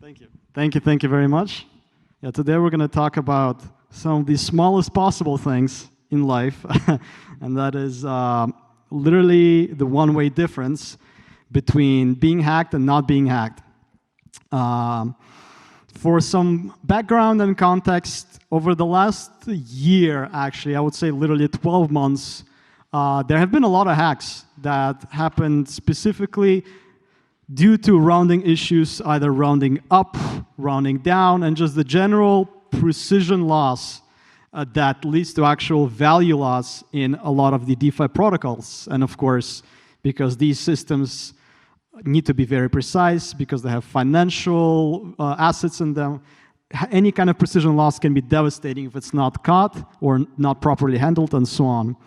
Thank you very much. Yeah, today we're going to talk about some of the smallest possible things in life, and that is literally the one-way difference between being hacked and not being hacked. For some background and context, over the last year, actually, I would say literally 12 months, there have been a lot of hacks that happened specifically due to rounding issues, either rounding up, rounding down, and just the general precision loss that leads to actual value loss in a lot of the DeFi protocols. And of course, because these systems need to be very precise, because they have financial assets in them, any kind of precision loss can be devastating if it's not caught or not properly handled, and so on.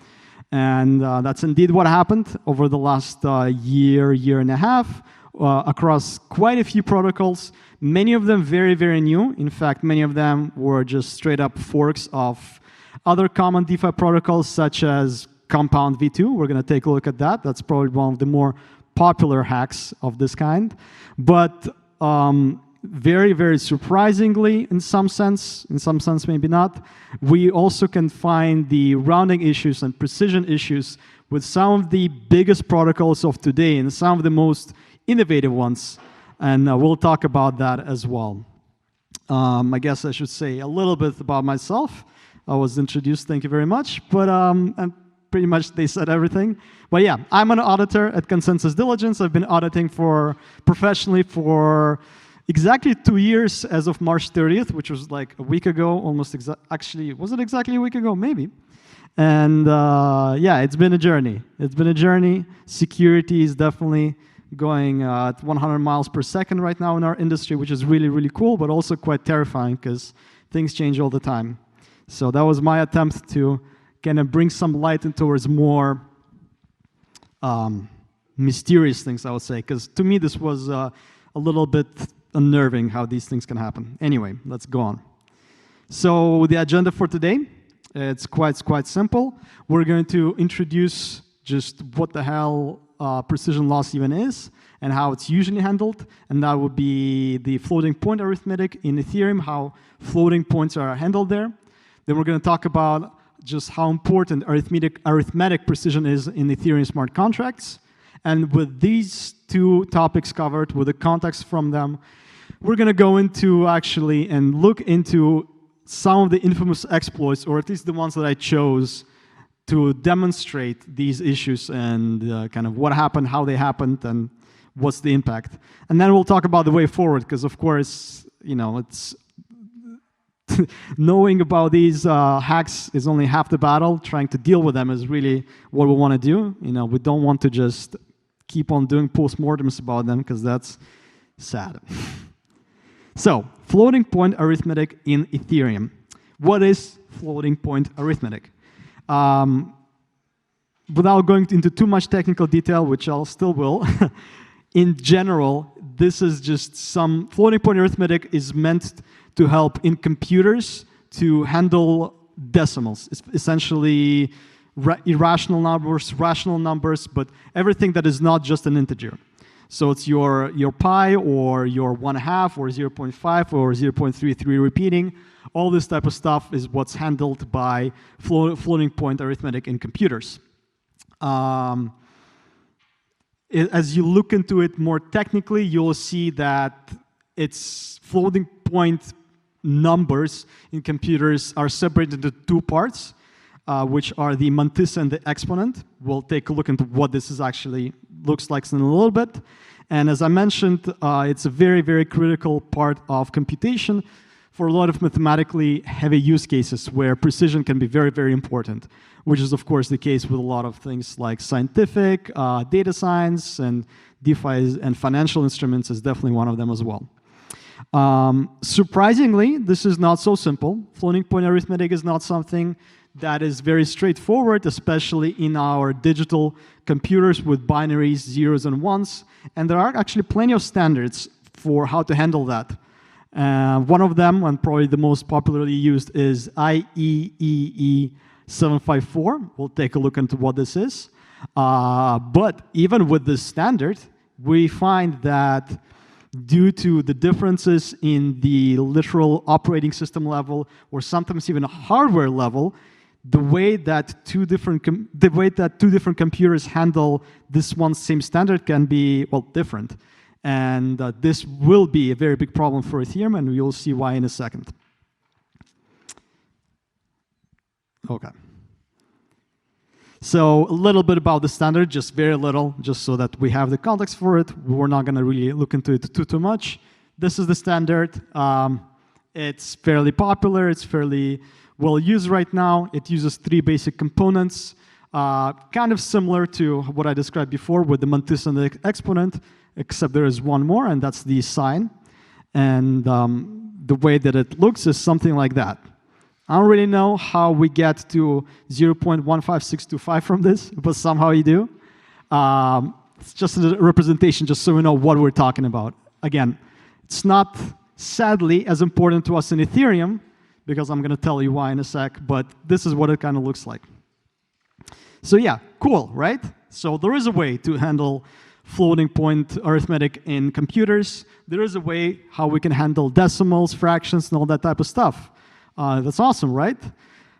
And that's indeed what happened over the last year and a half. Across quite a few protocols, many of them very, very new. In fact, many of them were just straight up forks of other common DeFi protocols, such as Compound V2. We're going to take a look at that. That's probably one of the more popular hacks of this kind. But very, very surprisingly, in some sense maybe not, we also can find the rounding issues and precision issues with some of the biggest protocols of today and some of the most innovative ones, and we'll talk about that as well. I guess I should say a little bit about myself. I was introduced, thank you very much, but and pretty much they said everything. But yeah, I'm an auditor at Consensus Diligence. I've been auditing professionally for exactly 2 years as of March 30th, which was like a week ago, actually, was it exactly a week ago? Maybe. And yeah, it's been a journey. It's been a journey. Security is definitely going at 100 miles per second right now in our industry, which is really, really cool, but also quite terrifying because things change all the time. So that was my attempt to kind of bring some light in towards more mysterious things, I would say, because to me this was a little bit unnerving how these things can happen. Anyway, let's go on. So the agenda for today, it's quite simple. We're going to introduce just what the hell precision loss even is and how it's usually handled, and that would be the floating point arithmetic in Ethereum, how floating points are handled there. Then we're going to talk about just how important arithmetic precision is in Ethereum smart contracts. And with these two topics covered, with the context from them, we're going to go into actually and look into some of the infamous exploits, or at least the ones that I chose to demonstrate these issues and kind of what happened, how they happened, and what's the impact. And then we'll talk about the way forward, because of course, you know, it's knowing about these hacks is only half the battle. Trying to deal with them is really what we want to do. You know, we don't want to just keep on doing postmortems about them, because that's sad. So, floating point arithmetic in Ethereum. What is floating point arithmetic? Without going into too much technical detail, which I'll still will, in general, this is just some floating point arithmetic is meant to help in computers to handle decimals. It's essentially irrational numbers, rational numbers, but everything that is not just an integer. So it's your pi or your 1/2 or 0.5 or 0.33 repeating. All this type of stuff is what's handled by floating point arithmetic in computers. As you look into it more technically, you'll see that its floating point numbers in computers are separated into two parts, which are the mantissa and the exponent. We'll take a look into what this is actually looks like in a little bit. And as I mentioned, it's a very, very critical part of computation for a lot of mathematically heavy use cases where precision can be very, very important, which is, of course, the case with a lot of things like scientific, data science, and DeFi and financial instruments is definitely one of them as well. Surprisingly, this is not so simple. Floating point arithmetic is not something that is very straightforward, especially in our digital computers with binaries, zeros and ones. And there are actually plenty of standards for how to handle that. One of them, and probably the most popularly used, is IEEE 754. We'll take a look into what this is. But even with this standard, we find that due to the differences in the literal operating system level, or sometimes even a hardware level, the way that two different computers handle this one same standard can be, well, different. And this will be a very big problem for Ethereum, and you'll see why in a second. Okay. So a little bit about the standard, just very little, just so that we have the context for it. We're not going to really look into it too much. This is the standard. It's fairly popular. It's fairly well used right now. It uses 3 basic components, kind of similar to what I described before with the mantissa and the exponent, except there is one more, and that's the sign. And the way that it looks is something like that. I don't really know how we get to 0.15625 from this, but somehow you do. It's just a representation, just so we know what we're talking about. Again, it's not, sadly, as important to us in Ethereum, because I'm going to tell you why in a sec, but this is what it kind of looks like. So yeah, cool, right? So there is a way to handle floating point arithmetic in computers. There is a way how we can handle decimals, fractions, and all that type of stuff. That's awesome, right?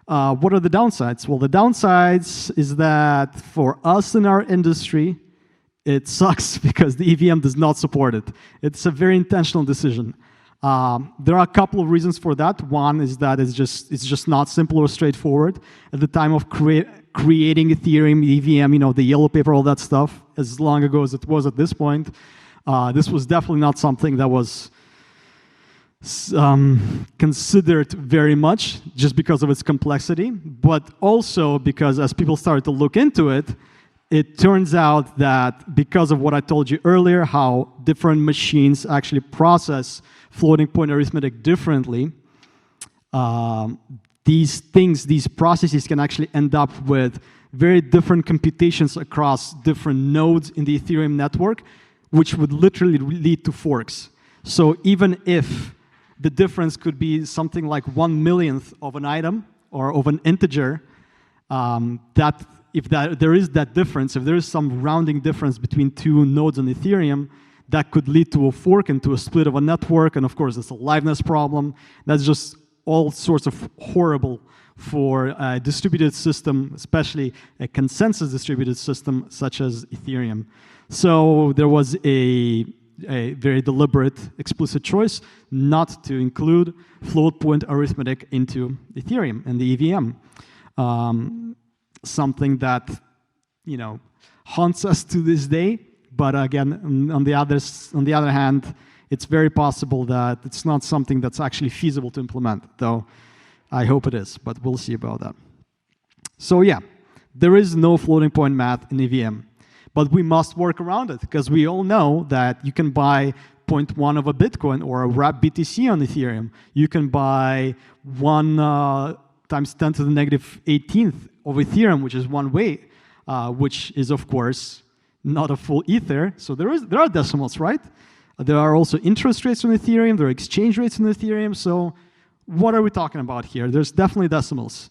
What are the downsides? Well, the downsides is that for us in our industry, it sucks because the EVM does not support it. It's a very intentional decision. There are a couple of reasons for that. One is that it's just not simple or straightforward. At the time of creating Ethereum, EVM, you know, the yellow paper, all that stuff, as long ago as it was at this point, this was definitely not something that was considered very much just because of its complexity, but also because as people started to look into it, it turns out that because of what I told you earlier, how different machines actually process floating point arithmetic differently, these processes can actually end up with very different computations across different nodes in the Ethereum network, which would literally lead to forks. So even if the difference could be something like 1/1,000,000th of an item or of an integer, if there is that difference, if there is some rounding difference between 2 nodes on Ethereum, that could lead to a fork and to a split of a network, and of course it's a liveness problem. That's just all sorts of horrible for a distributed system, especially a consensus distributed system such as Ethereum. So there was a very deliberate, explicit choice not to include float point arithmetic into Ethereum and the EVM. Something that, you know, haunts us to this day. But again, on the other hand, it's very possible that it's not something that's actually feasible to implement, though I hope it is, but we'll see about that. So yeah, there is no floating point math in EVM. But we must work around it, because we all know that you can buy 0.1 of a Bitcoin or a wrapped BTC on Ethereum. You can buy 1 times 10 to the negative 18th of Ethereum, which is 1 weight, which is, of course, not a full Ether. So there are decimals, right? There are also interest rates on Ethereum. There are exchange rates on Ethereum. So what are we talking about here? There's definitely decimals.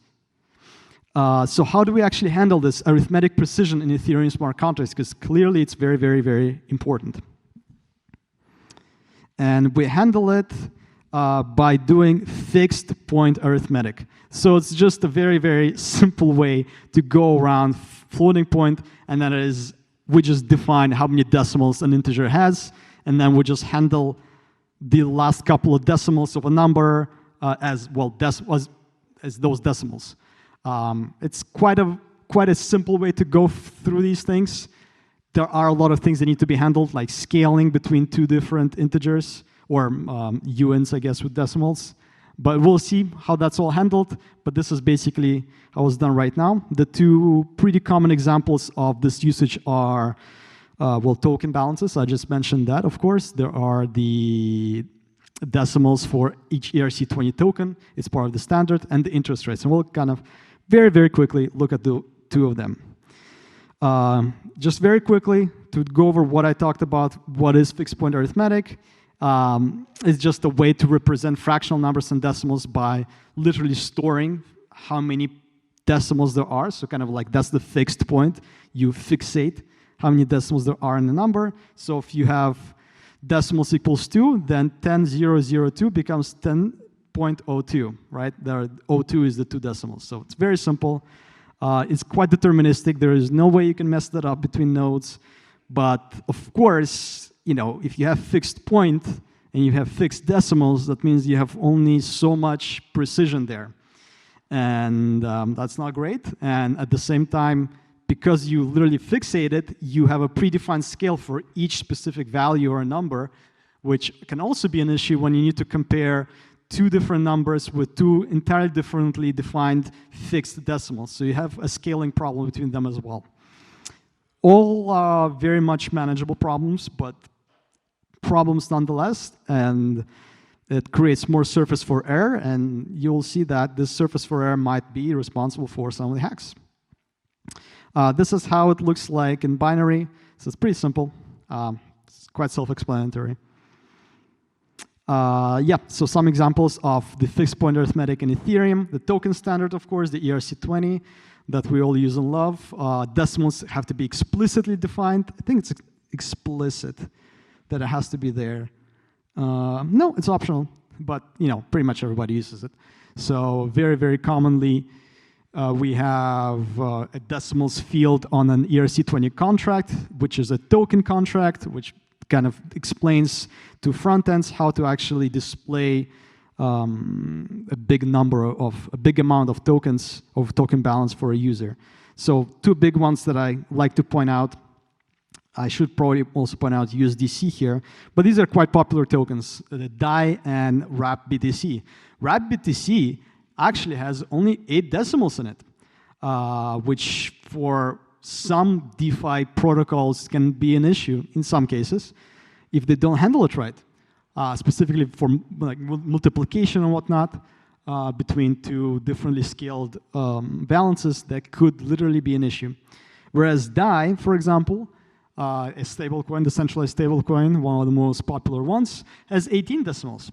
So how do we actually handle this arithmetic precision in Ethereum smart contracts? Because clearly it's very, very, very important. And we handle it by doing fixed point arithmetic. So it's just a very, very simple way to go around floating point, and that is we just define how many decimals an integer has, and then we just handle the last couple of decimals of a number as well as those decimals. It's quite a simple way to go through these things. There are a lot of things that need to be handled, like scaling between 2 different integers, or UNs, I guess, with decimals. But we'll see how that's all handled. But this is basically how it's done right now. The 2 pretty common examples of this usage are, well, token balances. I just mentioned that, of course. There are the decimals for each ERC20 token. It's part of the standard, and the interest rates. And we'll kind of very, very quickly look at the 2 of them. Just very quickly, to go over what I talked about, what is fixed point arithmetic. It's just a way to represent fractional numbers and decimals by literally storing how many decimals there are. So kind of like that's the fixed point. You fixate how many decimals there are in the number. So if you have decimals equals 2, then 10,002 becomes 10.02, right? There, 02 is the 2 decimals. So it's very simple. It's quite deterministic. There is no way you can mess that up between nodes. But of course, if you have fixed point and you have fixed decimals, that means you have only so much precision there. And that's not great. And at the same time, because you literally fixate it, you have a predefined scale for each specific value or number, which can also be an issue when you need to compare 2 different numbers with 2 entirely differently defined fixed decimals. So you have a scaling problem between them as well. All very much manageable problems, but problems nonetheless, and it creates more surface for error, and you'll see that this surface for error might be responsible for some of the hacks. This is how it looks like in binary. So it's pretty simple. It's quite self-explanatory. Yeah, so some examples of the fixed point arithmetic in Ethereum. The token standard, of course, the ERC20 that we all use and love. Decimals have to be explicitly defined. I think it's explicit that it has to be there. No, it's optional, but pretty much everybody uses it. So very, very commonly, we have a decimals field on an ERC20 contract, which is a token contract, which kind of explains to front ends how to actually display a big amount of tokens of token balance for a user. So 2 big ones that I like to point out. I should probably also point out USDC here, but these are quite popular tokens, the DAI and WrappBTC. WrappBTC actually has only 8 decimals in it, which for some DeFi protocols can be an issue in some cases if they don't handle it right, specifically for like multiplication and whatnot between 2 differently scaled balances. That could literally be an issue. Whereas DAI, for example, a stablecoin, decentralized stablecoin, one of the most popular ones, has 18 decimals.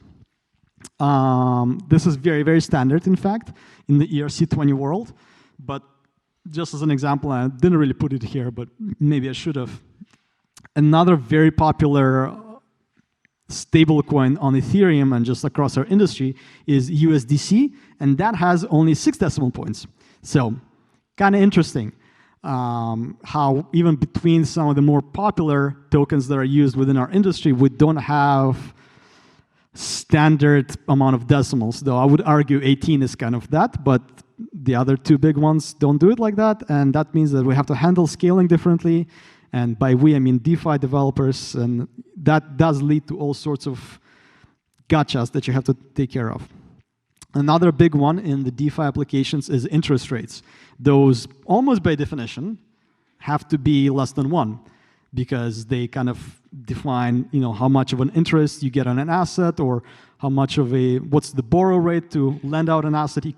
This is very, very standard, in fact, in the ERC20 world. But just as an example, I didn't really put it here, but maybe I should have. Another very popular stablecoin on Ethereum and just across our industry is USDC, and that has only 6 decimal points. So kind of interesting how even between some of the more popular tokens that are used within our industry, we don't have standard amount of decimals, though I would argue 18 is kind of that, but the other 2 big ones don't do it like that, and that means that we have to handle scaling differently, and by we, I mean DeFi developers, and that does lead to all sorts of gotchas that you have to take care of. Another big one in the DeFi applications is interest rates. Those, almost by definition, have to be less than 1, because they kind of define, how much of an interest you get on an asset, or how much of what's the borrow rate to lend out an asset. You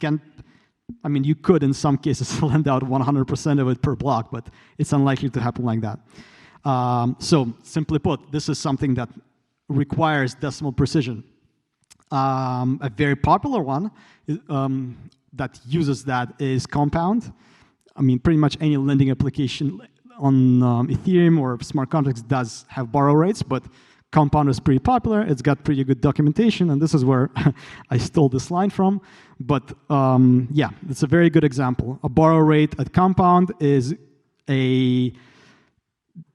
could in some cases lend out 100% of it per block, but it's unlikely to happen like that. So simply put, this is something that requires decimal precision. A very popular one that uses that is Compound. Pretty much any lending application on Ethereum or smart contracts does have borrow rates, but Compound is pretty popular. It's got pretty good documentation, and this is where I stole this line from. But yeah, it's a very good example. A borrow rate at Compound is a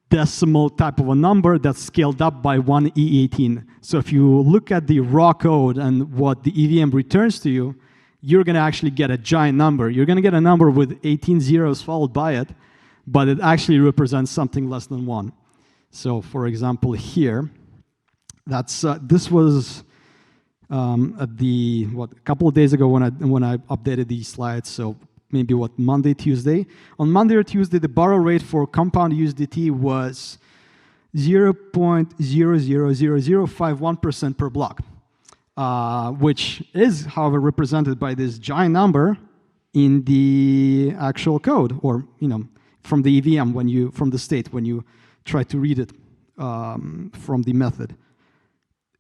decimal type of a number that's scaled up by 1 E18. So if you look at the raw code and what the EVM returns to you, you're going to actually get a giant number. You're going to get a number with 18 zeros followed by it, but it actually represents something less than 1. So for example here, that's this was at a couple of days ago when I updated these slides. So maybe Monday, Tuesday. On Monday or Tuesday, the borrow rate for Compound USDT was 0.000051% per block, which is, however, represented by this giant number in the actual code, or from the EVM from the state when you try to read it from the method.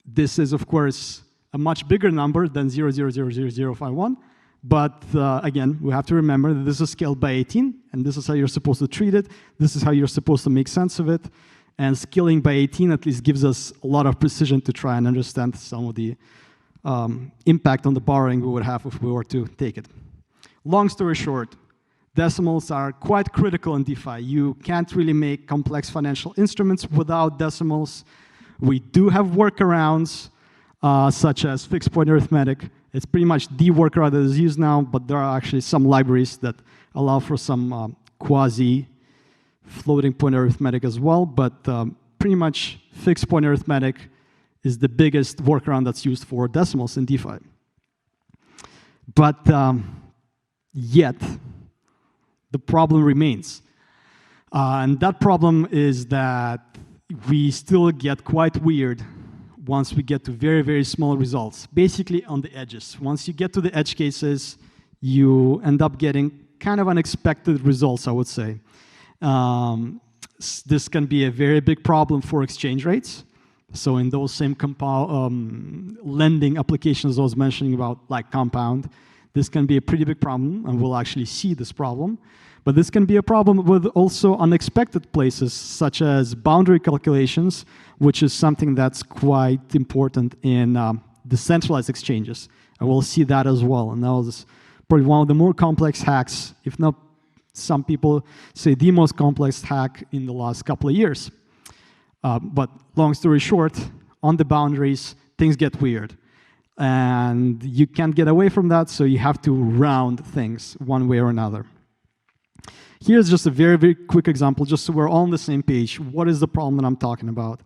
This is, of course, a much bigger number than 0.000051. But again, we have to remember that this is scaled by 18, and this is how you're supposed to treat it. This is how you're supposed to make sense of it. And scaling by 18 at least gives us a lot of precision to try and understand some of the impact on the borrowing we would have if we were to take it. Long story short, decimals are quite critical in DeFi. You can't really make complex financial instruments without decimals. We do have workarounds, such as fixed point arithmetic. It's pretty much the workaround that is used now, but there are actually some libraries that allow for some quasi-floating point arithmetic as well, but pretty much fixed point arithmetic is the biggest workaround that's used for decimals in DeFi. But yet, the problem remains. And that problem is that we still get quite weird once we get to very, very small results, basically on the edges. Once you get to the edge cases, you end up getting kind of unexpected results, I would say. This can be a very big problem for exchange rates. So in those same lending applications I was mentioning about, like Compound, this can be a pretty big problem, and we'll actually see this problem. But this can be a problem with also unexpected places, such as boundary calculations, which is something that's quite important in decentralized exchanges. And we'll see that as well. And that was probably one of the more complex hacks, if not some people say the most complex hack in the last couple of years. But long story short, on the boundaries, things get weird. And you can't get away from that, so you have to round things one way or another. Here's just a very, very quick example, just so we're all on the same page. What is the problem that I'm talking about?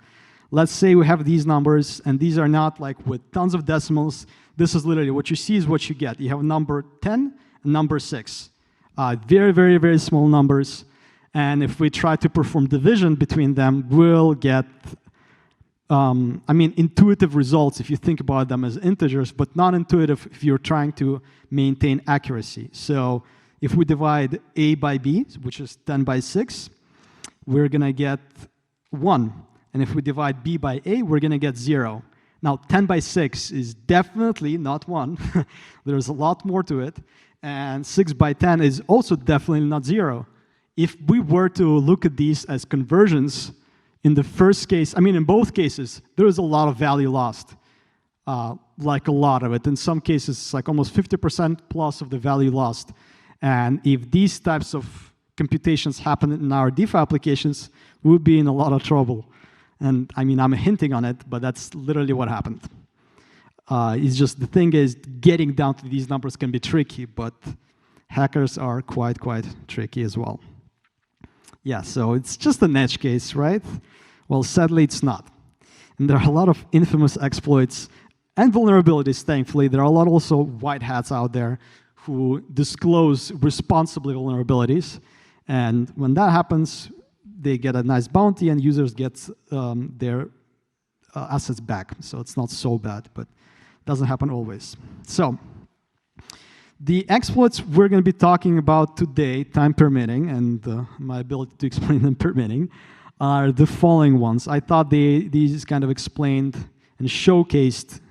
Let's say we have these numbers, and these are not like with tons of decimals. This is literally what you see is what you get. You have number 10 and number 6. Very, very, very small numbers. And if we try to perform division between them, we'll get, intuitive results if you think about them as integers, but not intuitive if you're trying to maintain accuracy. So if we divide A by B, which is 10 by 6, we're going to get 1. And if we divide B by A, we're going to get 0. Now, 10 by 6 is definitely not 1. There's a lot more to it. And 6 by 10 is also definitely not 0. If we were to look at these as conversions, in the first case, in both cases, there is a lot of value lost, like a lot of it. In some cases, it's like almost 50% plus of the value lost. And if these types of computations happen in our DeFi applications, we would be in a lot of trouble. And I'm hinting on it, but that's literally what happened. It's just the thing is, getting down to these numbers can be tricky, but hackers are quite tricky as well. Yeah, so it's just an edge case, right? Well, sadly, it's not. And there are a lot of infamous exploits and vulnerabilities, thankfully. There are a lot also white hats out there who disclose responsibly vulnerabilities. And when that happens, they get a nice bounty and users get their assets back. So it's not so bad, but it doesn't happen always. So the exploits we're going to be talking about today, time permitting, and my ability to explain them permitting, are the following ones. I thought these kind of explained and showcased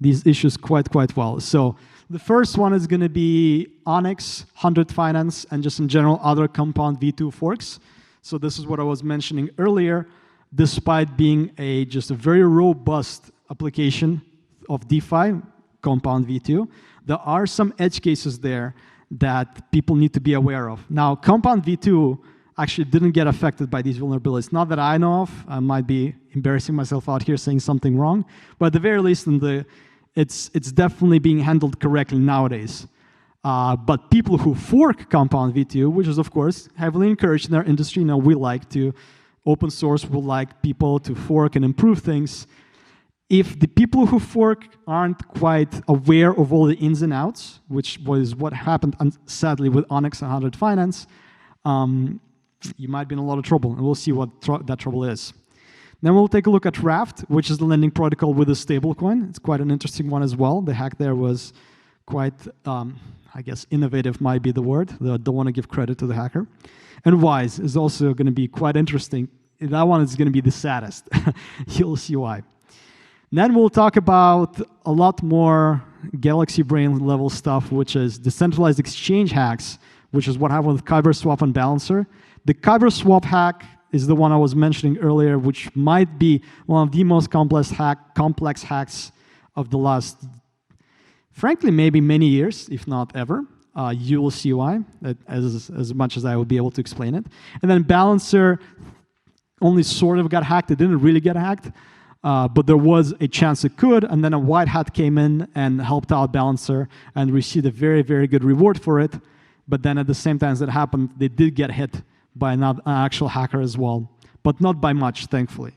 these issues quite well. So the first one is going to be Onyx, 100 Finance, and just in general other Compound V2 forks. So this is what I was mentioning earlier. Despite being just a very robust application of DeFi, Compound V2, there are some edge cases there that people need to be aware of. Now, Compound V2 actually didn't get affected by these vulnerabilities. Not that I know of. I might be embarrassing myself out here saying something wrong, but at the very least, it's definitely being handled correctly nowadays. But people who fork Compound V2, which is, of course, heavily encouraged in our industry, we like to open source, we like people to fork and improve things. If the people who fork aren't quite aware of all the ins and outs, which was what happened, sadly, with Onyx and 100 Finance, you might be in a lot of trouble, and we'll see what that trouble is. Then we'll take a look at Raft, which is the lending protocol with a stablecoin. It's quite an interesting one as well. The hack there was quite, innovative might be the word. I don't want to give credit to the hacker. And Wise is also going to be quite interesting. That one is going to be the saddest. You'll see why. Then we'll talk about a lot more Galaxy Brain level stuff, which is decentralized exchange hacks, which is what happened with Kyber Swap and Balancer. The Kyber Swap hack is the one I was mentioning earlier, which might be one of the most complex hacks of the last, frankly, maybe many years, if not ever. You will see why, as much as I will be able to explain it. And then Balancer only sort of got hacked. It didn't really get hacked, but there was a chance it could. And then a white hat came in and helped out Balancer and received a very, very good reward for it. But then at the same time as that happened, they did get hit by an actual hacker as well, but not by much, thankfully.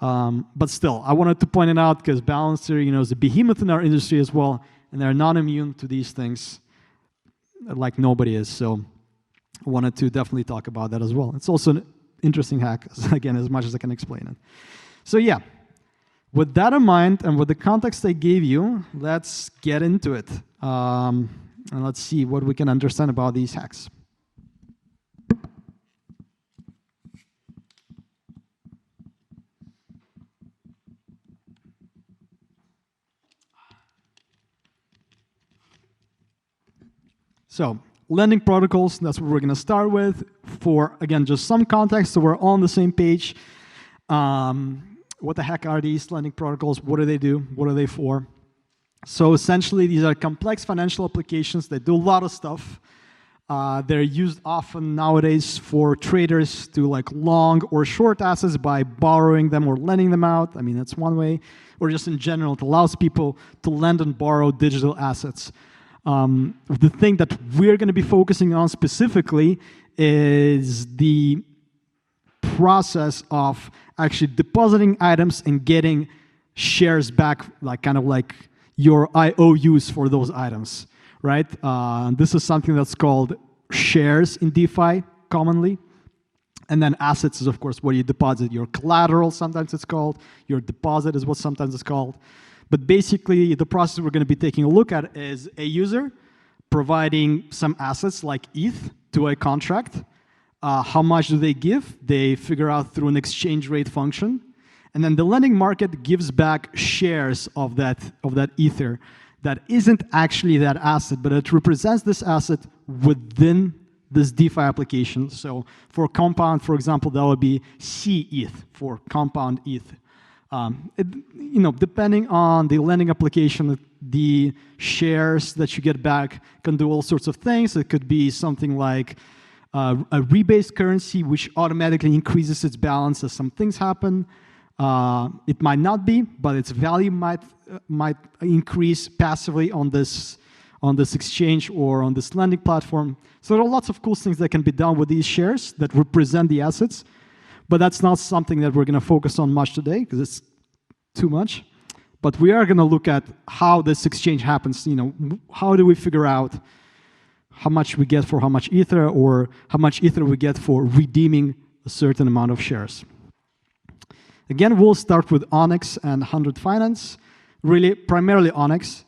But still, I wanted to point it out because Balancer, is a behemoth in our industry as well, and they're not immune to these things like nobody is. So I wanted to definitely talk about that as well. It's also an interesting hack, again, as much as I can explain it. So yeah, with that in mind and with the context I gave you, let's get into it. And let's see what we can understand about these hacks. So, lending protocols, that's what we're going to start with. For, again, just some context, so we're all on the same page. What the heck are these lending protocols? What do they do? What are they for? So essentially, these are complex financial applications that do a lot of stuff. They're used often nowadays for traders to long or short assets by borrowing them or lending them out. I mean, that's one way. Or just in general, it allows people to lend and borrow digital assets. The thing that we're going to be focusing on specifically is the process of actually depositing items and getting shares back, kind of like your IOUs for those items, right? This is something that's called shares in DeFi commonly. And then assets is, of course, where you deposit your collateral, sometimes it's called. Your deposit is what sometimes it's called. But basically, the process we're going to be taking a look at is a user providing some assets like ETH to a contract. How much do they give? They figure out through an exchange rate function. And then the lending market gives back shares of that Ether that isn't actually that asset, but it represents this asset within this DeFi application. So for Compound, for example, that would be CETH for Compound ETH. Depending on the lending application, the shares that you get back can do all sorts of things. It could be something like a rebased currency, which automatically increases its balance as some things happen. It might not be, but its value might increase passively on this exchange or on this lending platform. So there are lots of cool things that can be done with these shares that represent the assets, but that's not something that we're going to focus on much today because it's too much. But we are going to look at how this exchange happens. How do we figure out how much we get for how much Ether, or how much Ether we get for redeeming a certain amount of shares? Again, we'll start with Onyx and 100 Finance, really primarily Onyx,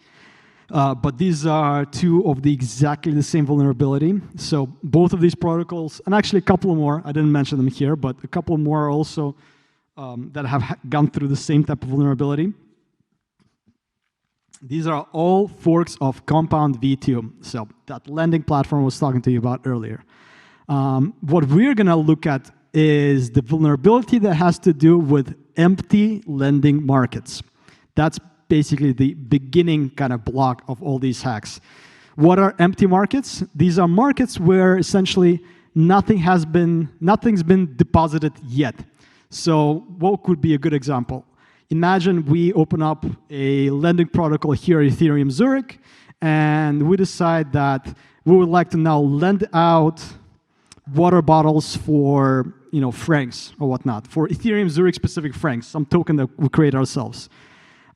but these are two of exactly the same vulnerability. So both of these protocols, and actually a couple more, I didn't mention them here, but a couple more also that have gone through the same type of vulnerability. These are all forks of Compound V2, so that lending platform I was talking to you about earlier. What we're going to look at is the vulnerability that has to do with empty lending markets. That's basically the beginning kind of block of all these hacks. What are empty markets? These are markets where essentially nothing's been deposited yet. So what could be a good example? Imagine we open up a lending protocol here at Ethereum Zurich, and we decide that we would like to now lend out water bottles for francs or whatnot, for Ethereum Zurich specific francs, some token that we create ourselves.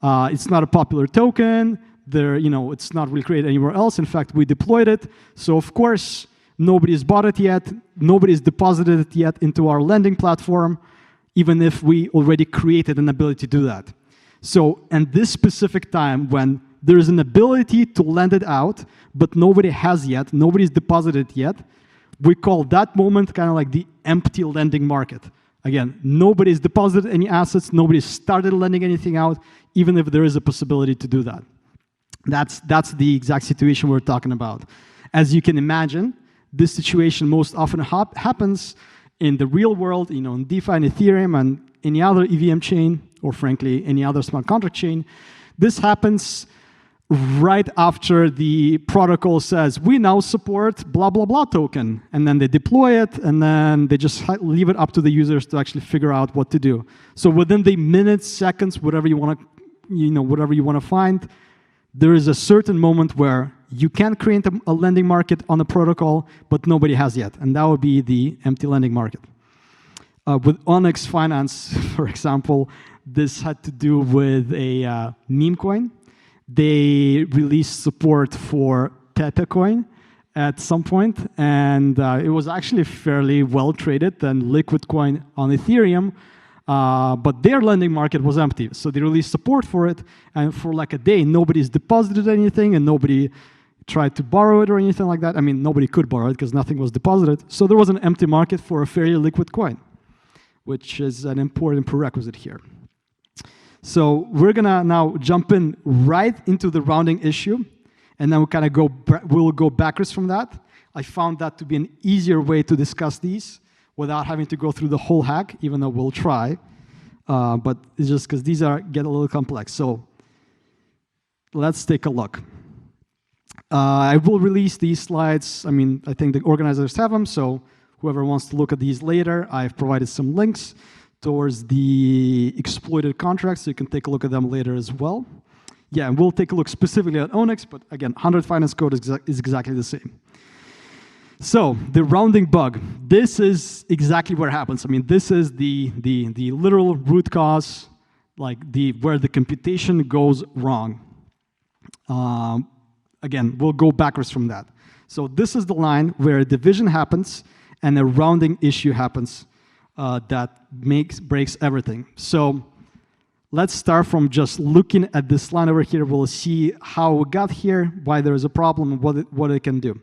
It's not a popular token. It's not really created anywhere else. In fact, we deployed it. So of course, nobody's bought it yet. Nobody's deposited it yet into our lending platform, even if we already created an ability to do that. So at this specific time, when there's an ability to lend it out, but nobody has yet, nobody's deposited yet, we call that moment kind of like the empty lending market. Again, nobody's deposited any assets, nobody's started lending anything out, even if there is a possibility to do that. That's the exact situation we're talking about. As you can imagine, this situation most often happens in the real world, in DeFi and Ethereum and any other EVM chain, or frankly, any other smart contract chain, this happens right after the protocol says, we now support blah, blah, blah token. And then they deploy it, and then they just leave it up to the users to actually figure out what to do. So within the minutes, seconds, whatever you want to find, there is a certain moment where you can create a lending market on a protocol, but nobody has yet. And that would be the empty lending market. With Onyx Finance, for example, this had to do with a meme coin. They released support for Pepe coin at some point, and it was actually fairly well traded than liquid coin on Ethereum, but their lending market was empty. So they released support for it, and for like a day, nobody's deposited anything, and nobody tried to borrow it or anything like that. I mean, nobody could borrow it because nothing was deposited. So there was an empty market for a fairly liquid coin, which is an important prerequisite here. So we're gonna now jump in right into the rounding issue, and then we'll go backwards from that. I found that to be an easier way to discuss these without having to go through the whole hack, even though we'll try. But it's just because these get a little complex. So let's take a look. I will release these slides. I mean, I think the organizers have them, so whoever wants to look at these later, I've provided some links towards the exploited contracts, so you can take a look at them later as well. Yeah, and we'll take a look specifically at Onyx, but again, 100 Finance code is exactly the same. So the rounding bug, this is exactly what happens. I mean, this is the literal root cause, like where the computation goes wrong. Again, we'll go backwards from that. So this is the line where a division happens and a rounding issue happens that breaks everything. So let's start from just looking at this line over here. We'll see how we got here, why there is a problem, and what it can do.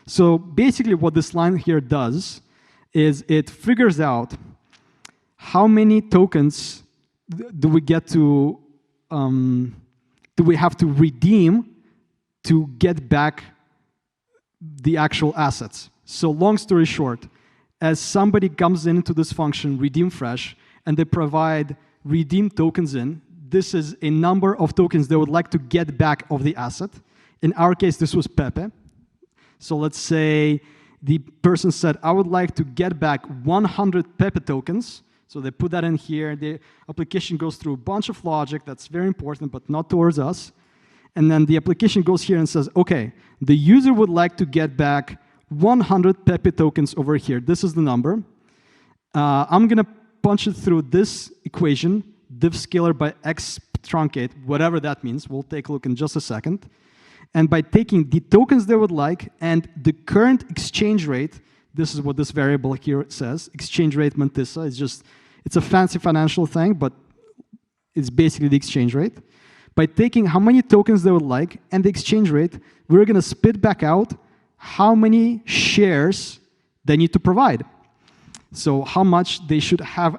So basically what this line here does is it figures out how many tokens do we have to redeem to get back the actual assets. So long story short, as somebody comes into this function, redeem fresh, and they provide redeem tokens in, this is a number of tokens they would like to get back of the asset. In our case, this was Pepe. So let's say the person said, I would like to get back 100 Pepe tokens. So they put that in here. The application goes through a bunch of logic that's very important, but not towards us. And then the application goes here and says, okay, the user would like to get back 100 Pepe tokens over here. This is the number. I'm going to punch it through this equation, div scalar by x truncate, whatever that means. We'll take a look in just a second. And by taking the tokens they would like and the current exchange rate, this is what this variable here says, exchange rate mantissa. It's a fancy financial thing, but it's basically the exchange rate. By taking how many tokens they would like and the exchange rate, we're going to spit back out how many shares they need to provide. So how much they should have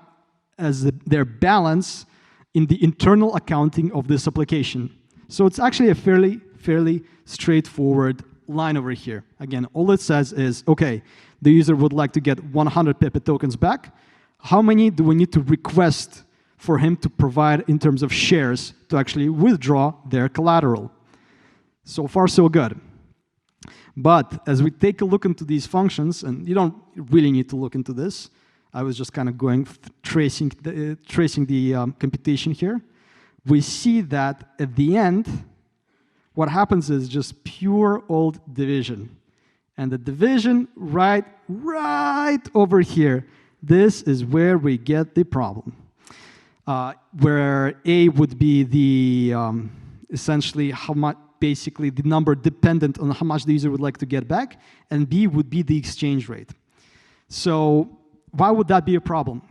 as their balance in the internal accounting of this application. So it's actually a fairly straightforward line over here. Again, all it says is, okay, the user would like to get 100 Pepe tokens back. How many do we need to request for him to provide in terms of shares to actually withdraw their collateral? So far, so good. But as we take a look into these functions, and you don't really need to look into this, I was just kind of tracing the computation here. We see that at the end, what happens is just pure old division. And the division right over here, this is where we get the problem. Where A would be the essentially how much, basically the number dependent on how much the user would like to get back, and B would be the exchange rate. So why would that be a problem?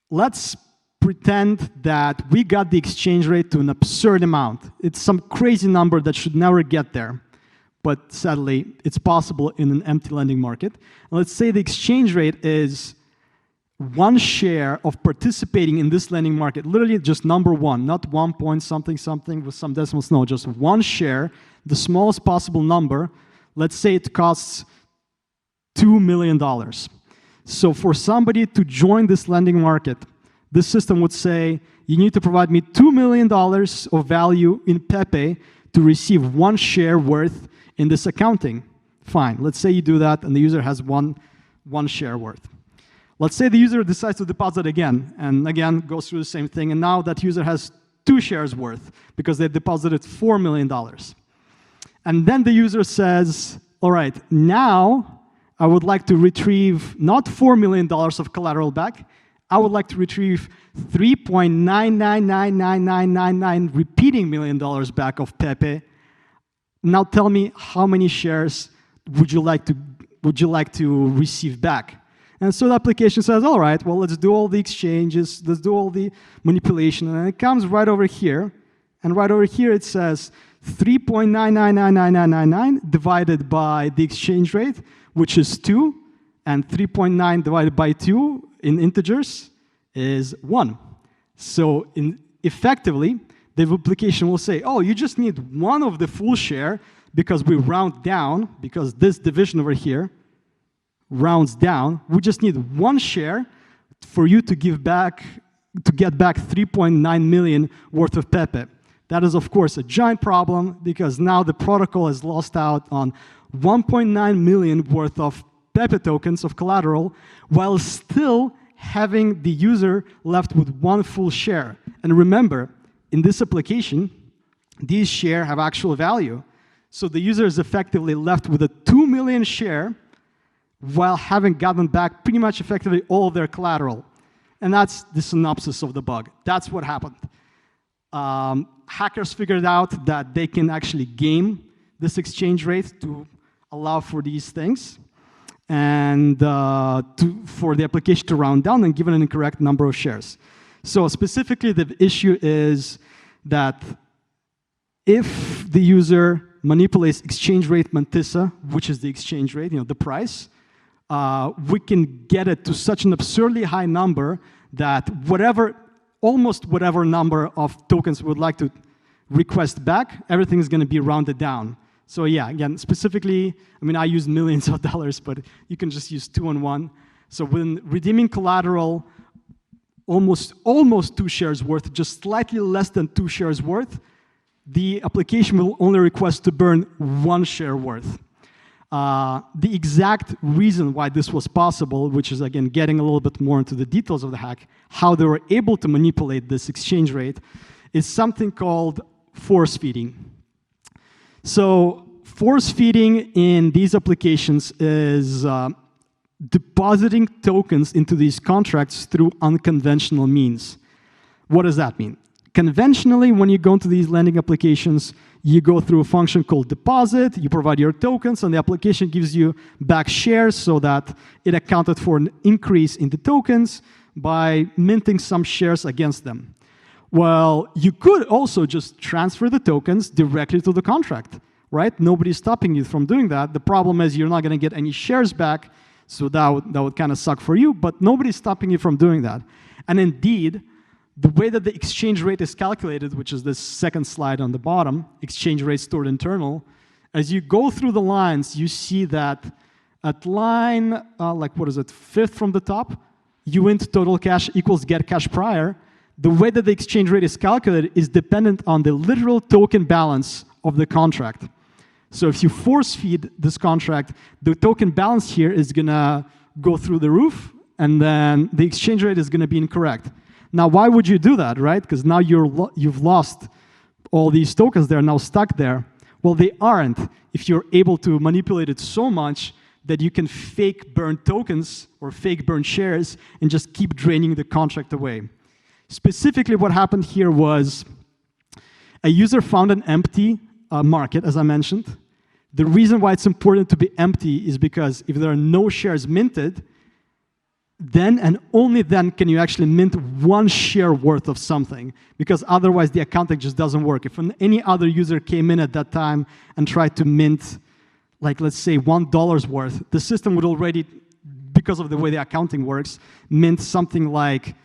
Let's pretend that we got the exchange rate to an absurd amount. It's some crazy number that should never get there. But sadly, it's possible in an empty lending market. Let's say the exchange rate is 1 share of participating in this lending market, literally just number 1, not 1 point something something with some decimals, no, just 1 share, the smallest possible number. Let's say it costs $2 million. So for somebody to join this lending market, this system would say, you need to provide me $2 million of value in Pepe to receive 1 share worth in this accounting. Fine, let's say you do that and the user has one share worth. Let's say the user decides to deposit again, and again goes through the same thing, and now that user has 2 shares worth because they deposited $4 million. And then the user says, all right, now I would like to retrieve not $4 million of collateral back, I would like to retrieve $3.999999 repeating million back of Pepe. Now tell me how many shares would you like to receive back? And so the application says, all right, well, let's do all the exchanges, let's do all the manipulation, and it comes right over here, and right over here it says 3.999999 divided by the exchange rate, which is 2, and 3.9 divided by 2 in integers is 1. So effectively, the application will say, oh, you just need 1 of the full share because we round down, because this division over here rounds down. We just need 1 share for you to get back 3.9 million worth of Pepe. That is, of course, a giant problem because now the protocol has lost out on 1.9 million worth of Pepe tokens of collateral while still having the user left with 1 full share. And remember, in this application, these shares have actual value. So the user is effectively left with a 2 million share while having gotten back pretty much effectively all of their collateral. And that's the synopsis of the bug. That's what happened. Hackers figured out that they can actually game this exchange rate to allow for these things and for the application to round down and give it an incorrect number of shares. So specifically, the issue is that if the user manipulates exchange rate mantissa, which is the exchange rate, the price, we can get it to such an absurdly high number that almost whatever number of tokens we would like to request back, everything is going to be rounded down. So yeah, again, specifically, I use millions of dollars, but you can just use 2 and 1. So when redeeming collateral, almost 2 shares worth, just slightly less than 2 shares worth, the application will only request to burn 1 share worth. The exact reason why this was possible, which is, again, getting a little bit more into the details of the hack, how they were able to manipulate this exchange rate, is something called force feeding. So force feeding in these applications is depositing tokens into these contracts through unconventional means. What does that mean? Conventionally, when you go into these lending applications, you go through a function called deposit, you provide your tokens, and the application gives you back shares so that it accounted for an increase in the tokens by minting some shares against them. Well, you could also just transfer the tokens directly to the contract, right? Nobody's stopping you from doing that. The problem is you're not going to get any shares back, so that would kind of suck for you, but nobody's stopping you from doing that. And indeed, the way that the exchange rate is calculated, which is this second slide on the bottom, exchange rate stored internal, as you go through the lines, you see that at line, 5th from the top, uint total cash equals get cash prior. The way that the exchange rate is calculated is dependent on the literal token balance of the contract. So if you force feed this contract, the token balance here is going to go through the roof, and then the exchange rate is going to be incorrect. Now, why would you do that, right? Because now you've lost all these tokens. They're now stuck there. Well, they aren't if you're able to manipulate it so much that you can fake burn tokens or fake burn shares and just keep draining the contract away. Specifically, what happened here was a user found an empty market, as I mentioned. The reason why it's important to be empty is because if there are no shares minted, then and only then can you actually mint 1 share worth of something, because otherwise the accounting just doesn't work. If any other user came in at that time and tried to mint, let's say $1 worth, the system would already, because of the way the accounting works, mint something like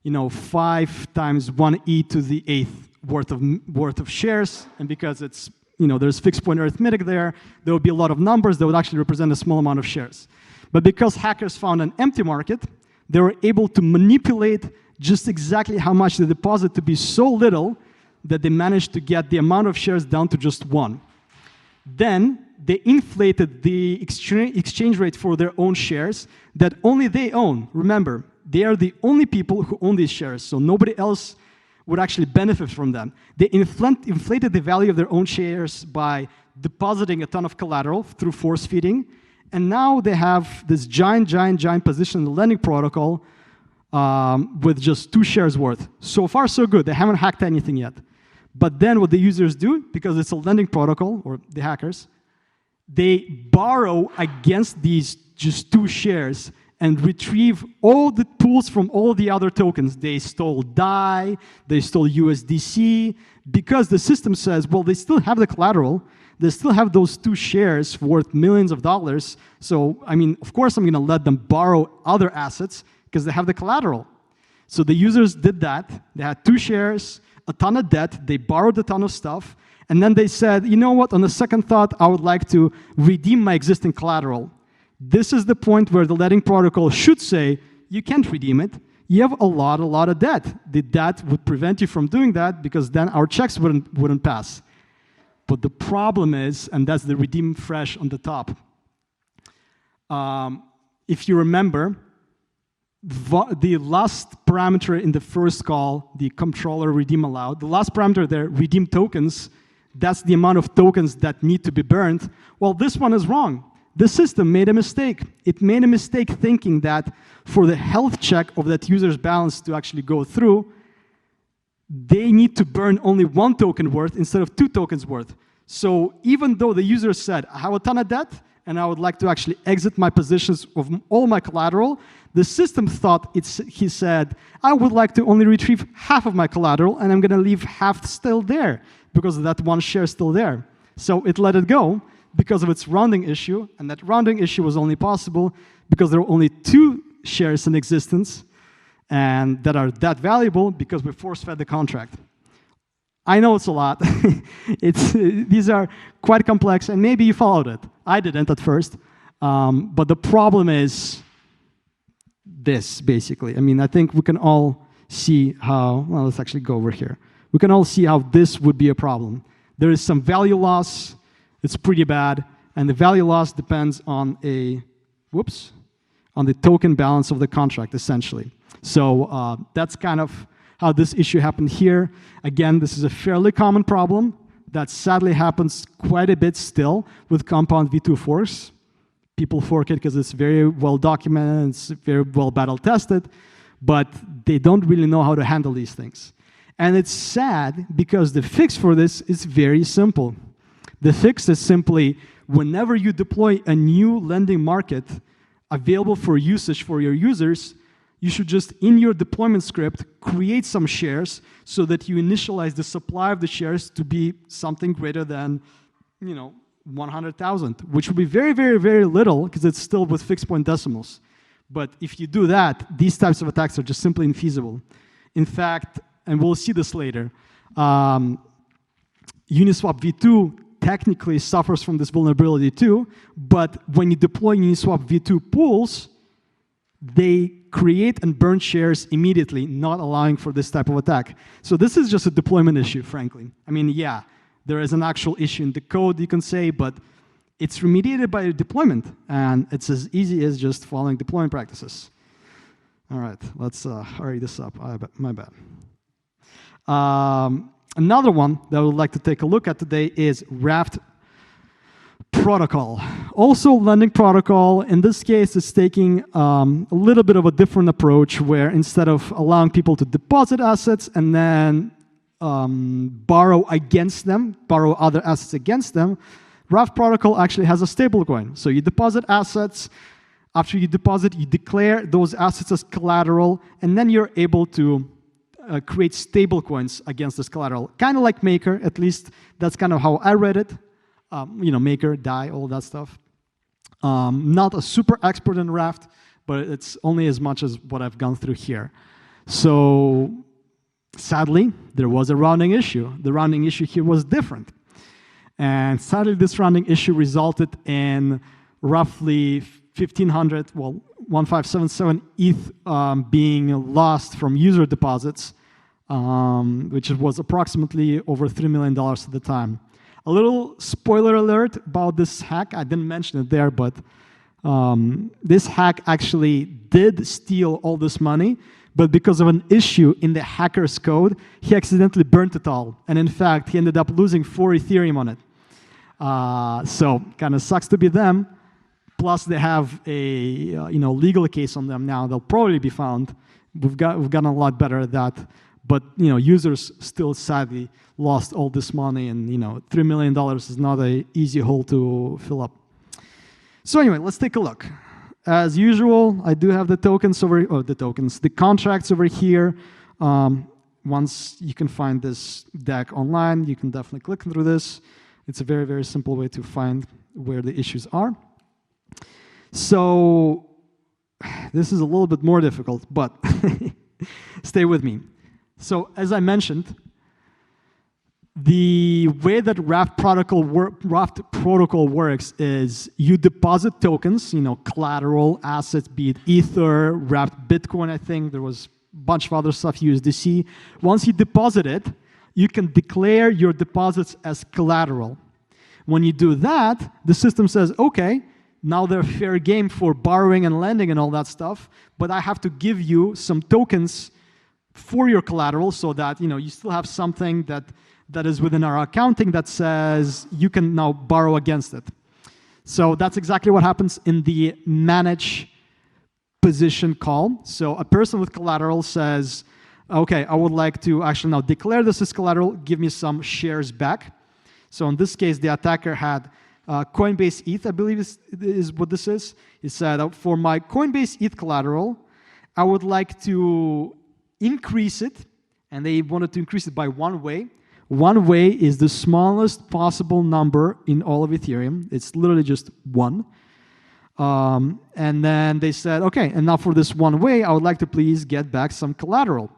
5 times 1e to the 8th worth of shares, and because it's there's fixed point arithmetic there would be a lot of numbers that would actually represent a small amount of shares. But because hackers found an empty market, they were able to manipulate just exactly how much they deposit to be so little that they managed to get the amount of shares down to just 1. Then they inflated the exchange rate for their own shares that only they own. Remember, they are the only people who own these shares, so nobody else would actually benefit from them. They inflated the value of their own shares by depositing a ton of collateral through force feeding, and now they have this giant position in the lending protocol with just 2 shares worth. So far, so good. They haven't hacked anything yet. But then what the users do, because it's a lending protocol, or the hackers, they borrow against these just 2 shares and retrieve all the pools from all the other tokens. They stole DAI, they stole USDC, because the system says, well, they still have the collateral, they still have those 2 shares worth millions of dollars, so, I mean, of course I'm gonna let them borrow other assets because they have the collateral. So the users did that. They had 2 shares, a ton of debt, they borrowed a ton of stuff, and then they said, you know what, on the second thought, I would like to redeem my existing collateral. This is the point where the lending protocol should say, you can't redeem it. You have a lot of debt. The debt would prevent you from doing that because then our checks wouldn't pass. But the problem is, and that's the redeem fresh on the top. If you remember, the last parameter in the first call, the controller redeem allowed, the last parameter there, redeem tokens, that's the amount of tokens that need to be burned. Well, this one is wrong. The system made a mistake. It made a mistake thinking that for the health check of that user's balance to actually go through, they need to burn only 1 token worth instead of 2 tokens worth. So even though the user said, I have a ton of debt, and I would like to actually exit my positions of all my collateral, the system thought he said, I would like to only retrieve half of my collateral, and I'm going to leave half still there, because that 1 share is still there. So it let it go because of its rounding issue, and that rounding issue was only possible because there were only 2 shares in existence, and that are that valuable because we force-fed the contract. I know it's a lot. These are quite complex, and maybe you followed it. I didn't at first, but the problem is this, basically. I mean, I think we can all see how, well, let's actually go over here. We can all see how this would be a problem. There is some value loss. It's pretty bad, and the value loss depends on on the token balance of the contract, essentially. So that's kind of how this issue happened here. Again, this is a fairly common problem that sadly happens quite a bit still with compound V2 forks. People fork it because it's very well documented, it's very well battle tested, but they don't really know how to handle these things. And it's sad because the fix for this is very simple. The fix is simply, whenever you deploy a new lending market available for usage for your users, you should just, in your deployment script, create some shares so that you initialize the supply of the shares to be something greater than, 100,000, which would be very, very, very little because it's still with fixed point decimals. But if you do that, these types of attacks are just simply infeasible. In fact, and we'll see this later, Uniswap v2 technically suffers from this vulnerability too, but when you deploy Uniswap v2 pools, they create and burn shares immediately, not allowing for this type of attack. So this is just a deployment issue, frankly. I mean, yeah, there is an actual issue in the code, you can say, but it's remediated by deployment, and it's as easy as just following deployment practices. All right, let's hurry this up. My bad. Another one that I would like to take a look at today is Raft protocol. Also lending protocol. In this case, it's taking a little bit of a different approach where instead of allowing people to deposit assets and then borrow against them, borrow other assets against them, Raft protocol actually has a stablecoin. So you deposit assets. After you deposit, you declare those assets as collateral, and then you're able to create stablecoins against this collateral. Kind of like Maker, at least that's kind of how I read it. Maker, DAI, all that stuff. Not a super expert in Raft, but it's only as much as what I've gone through here. So sadly, there was a rounding issue. The rounding issue here was different. And sadly, this rounding issue resulted in roughly 1,500, well, 1,577 ETH being lost from user deposits, which was approximately over $3 million at the time. A little spoiler alert about this hack. I didn't mention it there, but this hack actually did steal all this money, but because of an issue in the hacker's code, he accidentally burnt it all. And in fact, he ended up losing 4 Ethereum on it. So kind of sucks to be them. Plus, they have a legal case on them now. They'll probably be found. We've gotten a lot better at that. But users still sadly lost all this money, and $3 million is not an easy hole to fill up. So anyway, let's take a look. As usual, I do have the tokens the contracts over here. Once you can find this deck online, you can definitely click through this. It's a very, very simple way to find where the issues are. So this is a little bit more difficult, but stay with me. So as I mentioned, the way that Raft protocol works is you deposit tokens, collateral, assets, be it Ether, Raft Bitcoin, I think. There was a bunch of other stuff, USDC. Once you deposit it, you can declare your deposits as collateral. When you do that, the system says, okay, now they're fair game for borrowing and lending and all that stuff, but I have to give you some tokens for your collateral so that you still have something that is within our accounting that says you can now borrow against it. So that's exactly what happens in the manage position call. So a person with collateral says, okay, I would like to actually now declare this as collateral, give me some shares back. So in this case, the attacker had Coinbase ETH, I believe is what this is. He said, for my Coinbase ETH collateral, I would like to increase it, and they wanted to increase it by one way. One way is the smallest possible number in all of Ethereum. It's literally just 1. And then they said, okay, and now for this one way, I would like to please get back some collateral.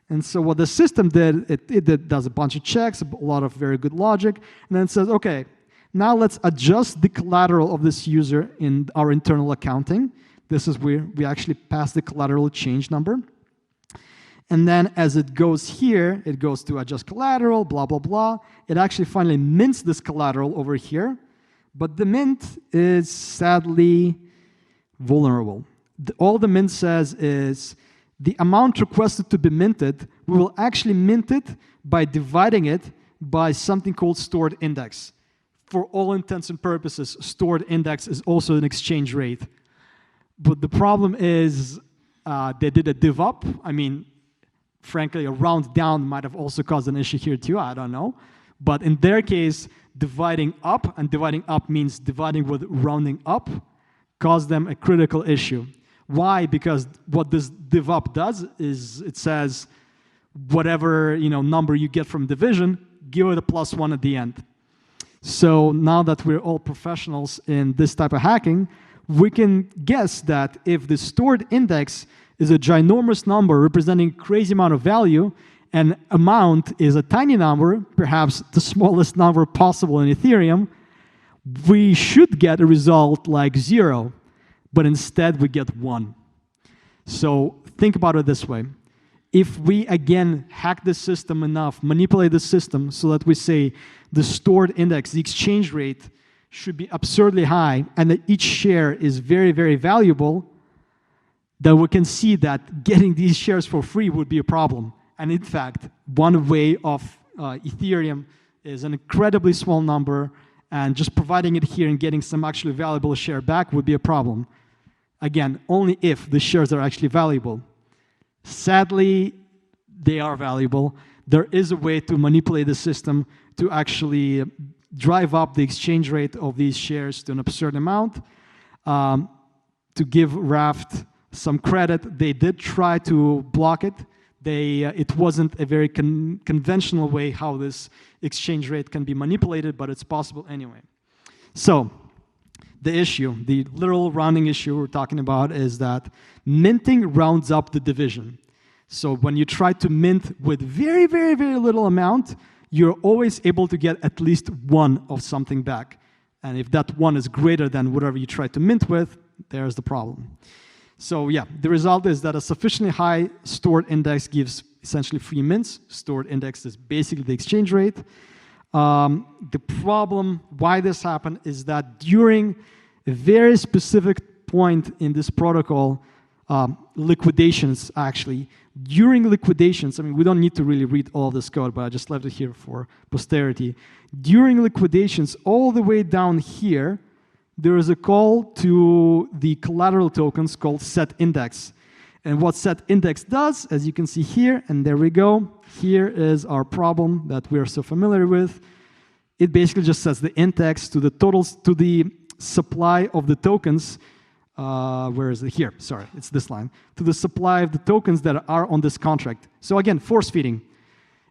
And so what the system did, it does a bunch of checks, a lot of very good logic, and then it says, okay, now let's adjust the collateral of this user in our internal accounting. This is where we actually pass the collateral change number. And then as it goes here, it goes to adjust collateral, blah, blah, blah. It actually finally mints this collateral over here. But the mint is sadly vulnerable. All the mint says is the amount requested to be minted, we will actually mint it by dividing it by something called stored index. For all intents and purposes, stored index is also an exchange rate. But the problem is they did a div up. I mean, frankly, a round down might have also caused an issue here too, I don't know. But in their case, dividing up, and dividing up means dividing with rounding up, caused them a critical issue. Why? Because what this div up does is it says whatever number you get from division, give it a +1 at the end. So now that we're all professionals in this type of hacking, we can guess that if the stored index is a ginormous number representing a crazy amount of value, and amount is a tiny number, perhaps the smallest number possible in Ethereum, we should get a result like 0, but instead we get 1. So think about it this way. If we, again, hack the system enough, manipulate the system so that we say the stored index, the exchange rate, should be absurdly high, and that each share is very, very valuable, then we can see that getting these shares for free would be a problem. And in fact, one way of Ethereum is an incredibly small number, and just providing it here and getting some actually valuable share back would be a problem. Again, only if the shares are actually valuable. Sadly, they are valuable. There is a way to manipulate the system to actually drive up the exchange rate of these shares to an absurd amount. To give Raft some credit, they did try to block it. It wasn't a very conventional way how this exchange rate can be manipulated, but it's possible anyway. So the issue, the literal rounding issue we're talking about is that minting rounds up the division. So when you try to mint with very, very, very little amount, you're always able to get at least 1 of something back. And if that 1 is greater than whatever you try to mint with, there's the problem. So yeah, the result is that a sufficiently high stored index gives essentially free mints. Stored index is basically the exchange rate. The problem why this happened is that during a very specific point in this protocol, liquidations actually, during liquidations, I mean, we don't need to really read all this code, but I just left it here for posterity. During liquidations, all the way down here, there is a call to the collateral tokens called set index. And what set index does, as you can see here, and there we go, here is our problem that we're so familiar with. It basically just sets the index to the totals, to the supply of the tokens. Where is it? Here, sorry, it's this line. To the supply of the tokens that are on this contract. So again, force feeding.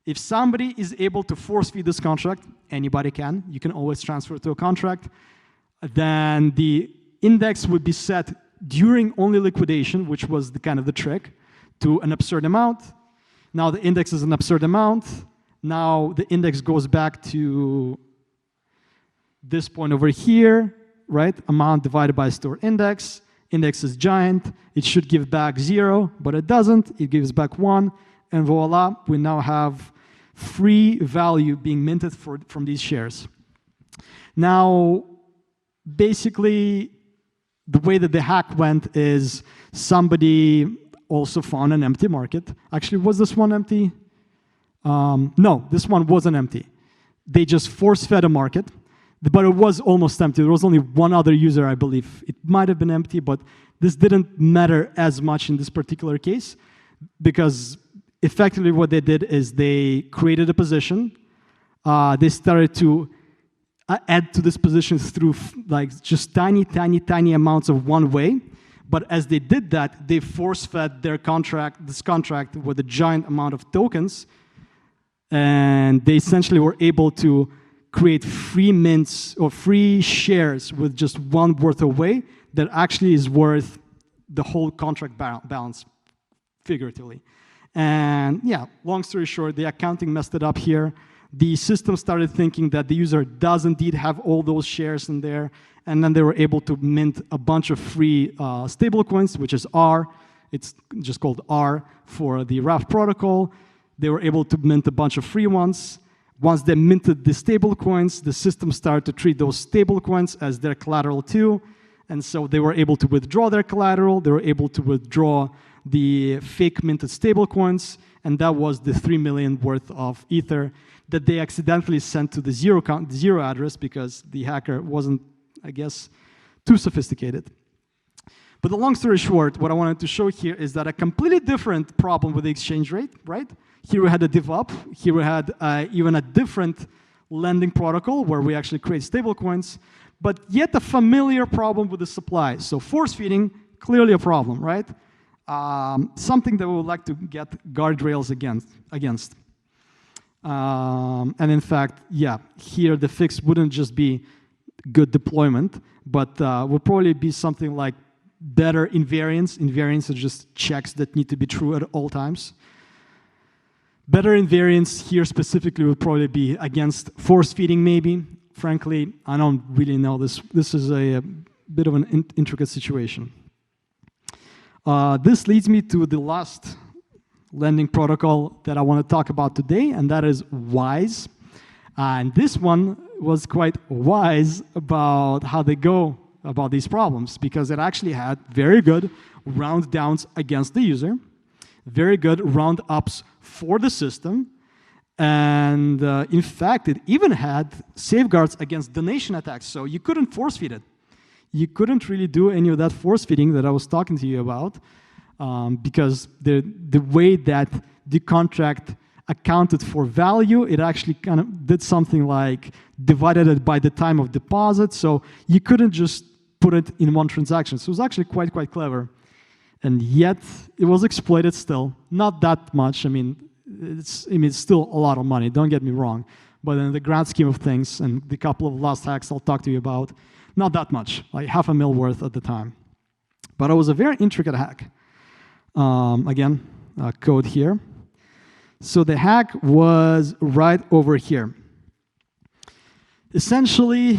If somebody is able to force feed this contract, anybody can, you can always transfer to a contract, then the index would be set during only liquidation, which was the kind of the trick, to an absurd amount. Now the index is an absurd amount. Now the index goes back to this point over here, right? Amount divided by stored index. Index is giant. It should give back 0, but it doesn't. It gives back 1, and voila, we now have free value being minted from these shares. Now, basically, the way that the hack went is somebody also found an empty market. Actually, was this one empty? No, this one wasn't empty. They just force-fed a market, but it was almost empty. There was only one other user, I believe. It might have been empty, but this didn't matter as much in this particular case because effectively what they did is they created a position. They started to add to this position through like just tiny amounts of one way. But as they did that, they force-fed their this contract with a giant amount of tokens, and they essentially were able to create free mints or free shares with just one worth away that actually is worth the whole contract balance, figuratively. And yeah, long story short, the accounting messed it up here. The system started thinking that the user does indeed have all those shares in there, and then they were able to mint a bunch of free stablecoins, which is R. It's just called R for the RAF protocol. They were able to mint a bunch of free ones. Once they minted the stablecoins, the system started to treat those stablecoins as their collateral too, and so they were able to withdraw their collateral. They were able to withdraw the fake minted stablecoins, and that was the 3 million worth of Ether that they accidentally sent to the zero address because the hacker wasn't, I guess, too sophisticated. But the long story short, what I wanted to show here is that a completely different problem with the exchange rate, right? Here we had a div up. Here we had even a different lending protocol where we actually create stablecoins, but yet a familiar problem with the supply. So force feeding, clearly a problem, right? Something that we would like to get guardrails against. And in fact, yeah, here the fix wouldn't just be good deployment, but will probably be something like better invariance. Invariance are just checks that need to be true at all times. Better invariance here specifically would probably be against force feeding maybe. Frankly, I don't really know this. This is a bit of an intricate situation. This leads me to the last lending protocol that I want to talk about today, and that is WISE. And this one was quite wise about how they go about these problems because it actually had very good round downs against the user, very good round ups for the system, and in fact, it even had safeguards against donation attacks, so you couldn't force feed it. You couldn't really do any of that force feeding that I was talking to you about because the way that the contract accounted for value, it actually kind of did something like divided it by the time of deposit, so you couldn't just put it in one transaction. So it was actually quite and yet it was exploited still. Not that much. I mean, it's still a lot of money, don't get me wrong, but in the grand scheme of things and the couple of last hacks I'll talk to you about, not that much, like $500,000 worth at the time. But it was a very intricate hack. Again, code here. So the hack was right over here. Essentially,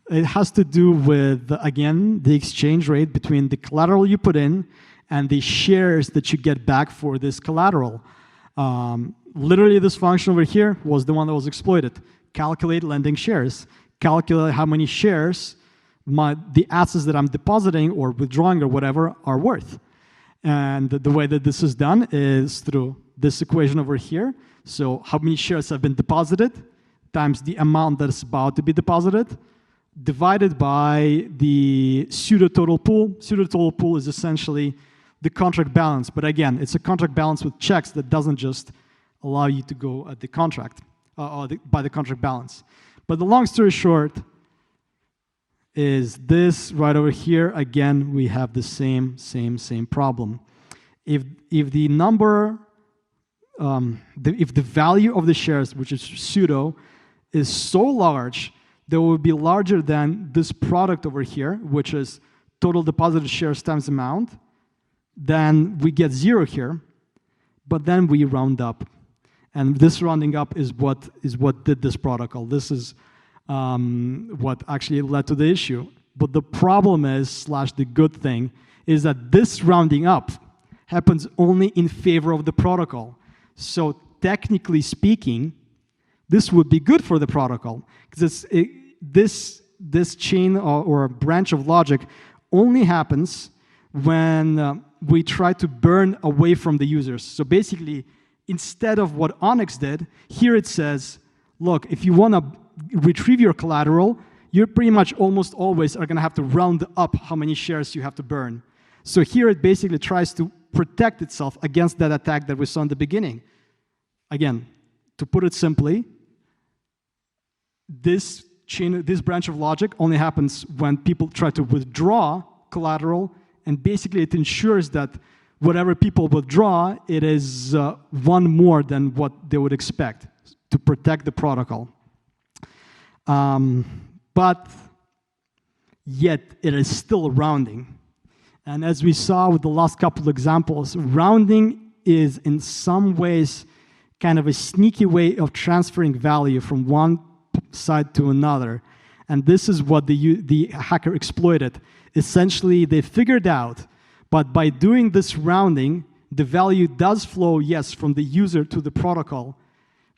It has to do with, again, the exchange rate between the collateral you put in and the shares that you get back for this collateral. Literally, this function over here was the one that was exploited. Calculate lending shares. Calculate how many shares the assets that I'm depositing or withdrawing or whatever are worth. And the way that this is done is through this equation over here. So how many shares have been deposited times the amount that is about to be deposited divided by the pseudo total pool. Pseudo total pool is essentially the contract balance. But again, it's a contract balance with checks that doesn't just allow you to go at the contract, by the contract balance. But the long story short is this right over here. Again, we have the same problem. If the number, if the value of the shares, which is pseudo, is so large, that will be larger than this product over here, which is total deposited shares times amount, then we get 0 here, but then we round up. And this rounding up is what did this protocol. This is what actually led to the issue. But the problem is, the good thing, is that this rounding up happens only in favor of the protocol. So technically speaking, this would be good for the protocol, because this chain or branch of logic only happens when we try to burn away from the users. So basically, instead of what Onyx did, here it says, look, if you want to retrieve your collateral, you pretty much almost always are going to have to round up how many shares you have to burn. So here it basically tries to protect itself against that attack that we saw in the beginning. Again, to put it simply, this branch of logic only happens when people try to withdraw collateral, and basically it ensures that whatever people withdraw, it is one more than what they would expect to protect the protocol. But yet it is still rounding. And as we saw with the last couple of examples, rounding is in some ways kind of a sneaky way of transferring value from one side to another. And this is what the hacker exploited. Essentially, they figured out, but by doing this rounding, the value does flow, yes, from the user to the protocol.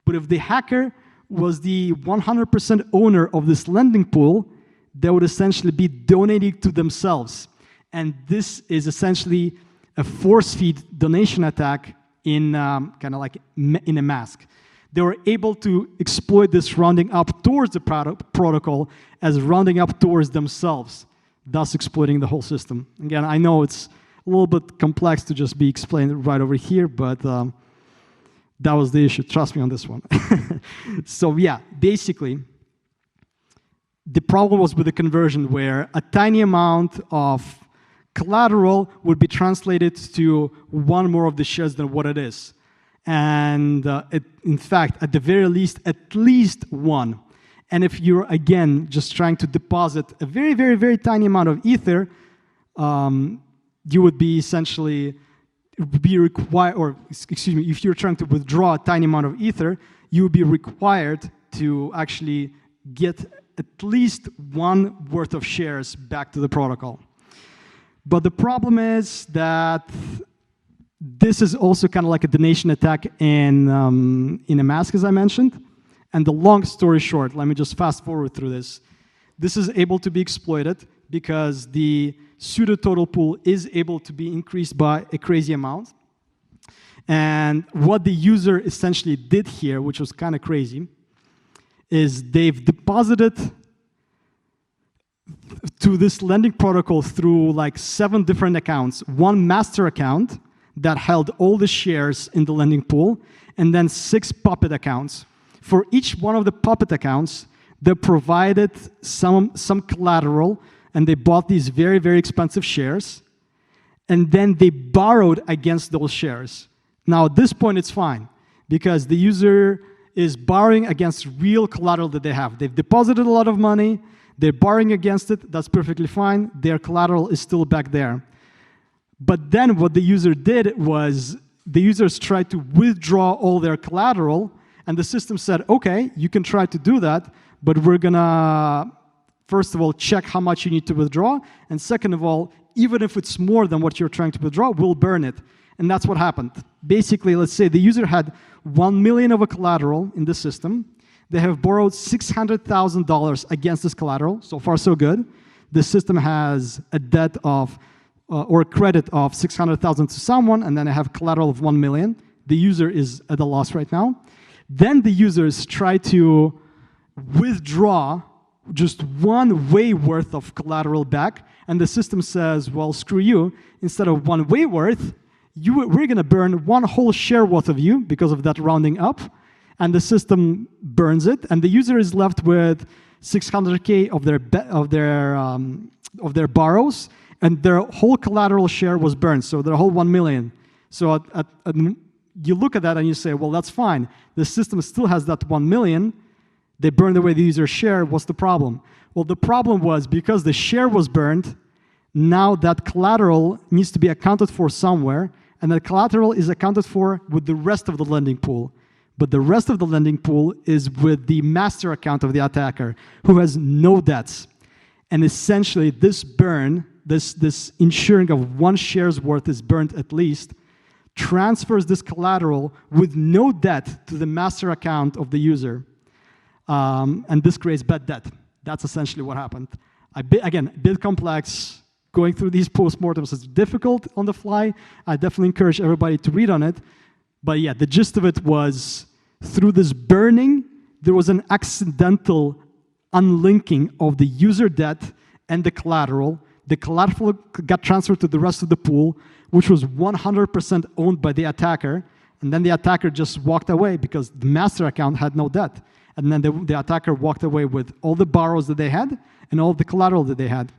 But if the hacker was the 100% owner of this lending pool, they would essentially be donating to themselves. And this is essentially a force feed donation attack in kind of like in a mask. They were able to exploit this rounding up towards the protocol as rounding up towards themselves, thus exploiting the whole system. Again, I know it's a little bit complex to just be explained right over here, but that was the issue. Trust me on this one. So yeah, basically, the problem was with the conversion where a tiny amount of collateral would be translated to one more of the shares than what it is. And in fact, at the very least, at least one. And if you're, again, just trying to deposit a very, very, very tiny amount of Ether, you would be essentially be required, or excuse me, if you're trying to withdraw a tiny amount of Ether, you would be required to actually get at least one worth of shares back to the protocol. But the problem is that this is also kind of like a donation attack in a mask, as I mentioned. And the long story short, let me just fast forward through this. This is able to be exploited because the pseudo total pool is able to be increased by a crazy amount. And what the user essentially did here, which was kind of crazy, is they've deposited to this lending protocol through like 7 different accounts, one master account that held all the shares in the lending pool, and then 6 puppet accounts. For each one of the puppet accounts, they provided some collateral, and they bought these very, very expensive shares, and then they borrowed against those shares. Now, at this point, it's fine, because the user is borrowing against real collateral that they have. They've deposited a lot of money, they're borrowing against it, that's perfectly fine, their collateral is still back there. But then what the user did was, the users tried to withdraw all their collateral, and the system said, okay, you can try to do that, but we're gonna first of all, check how much you need to withdraw, and second of all, even if it's more than what you're trying to withdraw, we'll burn it. And that's what happened. Basically, let's say the user had 1 million of a collateral in the system. They have borrowed $600,000 against this collateral. So far, so good. The system has a debt of, or a credit of $600,000 to someone, and then I have collateral of 1 million. The user is at a loss right now. Then the users try to withdraw just one way worth of collateral back, and the system says, well, screw you. Instead of one way worth, we're going to burn one whole share worth of you because of that rounding up, and the system burns it, and the user is left with 600K of their borrows, and their whole collateral share was burned, so their whole 1 million. So you look at that and you say, well, that's fine. The system still has that 1 million. They burned away the user's share. What's the problem? Well, the problem was because the share was burned, now that collateral needs to be accounted for somewhere, and that collateral is accounted for with the rest of the lending pool. But the rest of the lending pool is with the master account of the attacker, who has no debts. And essentially, this burn, this ensuring of one share's worth is burned at least, transfers this collateral with no debt to the master account of the user. And this creates bad debt. That's essentially what happened. Again, a bit complex. Going through these postmortems is difficult on the fly. I definitely encourage everybody to read on it. But yeah, the gist of it was, through this burning, there was an accidental unlinking of the user debt and the collateral. The collateral got transferred to the rest of the pool, which was 100% owned by the attacker. And then the attacker just walked away because the master account had no debt. And then the attacker walked away with all the borrows that they had and all the collateral that they had.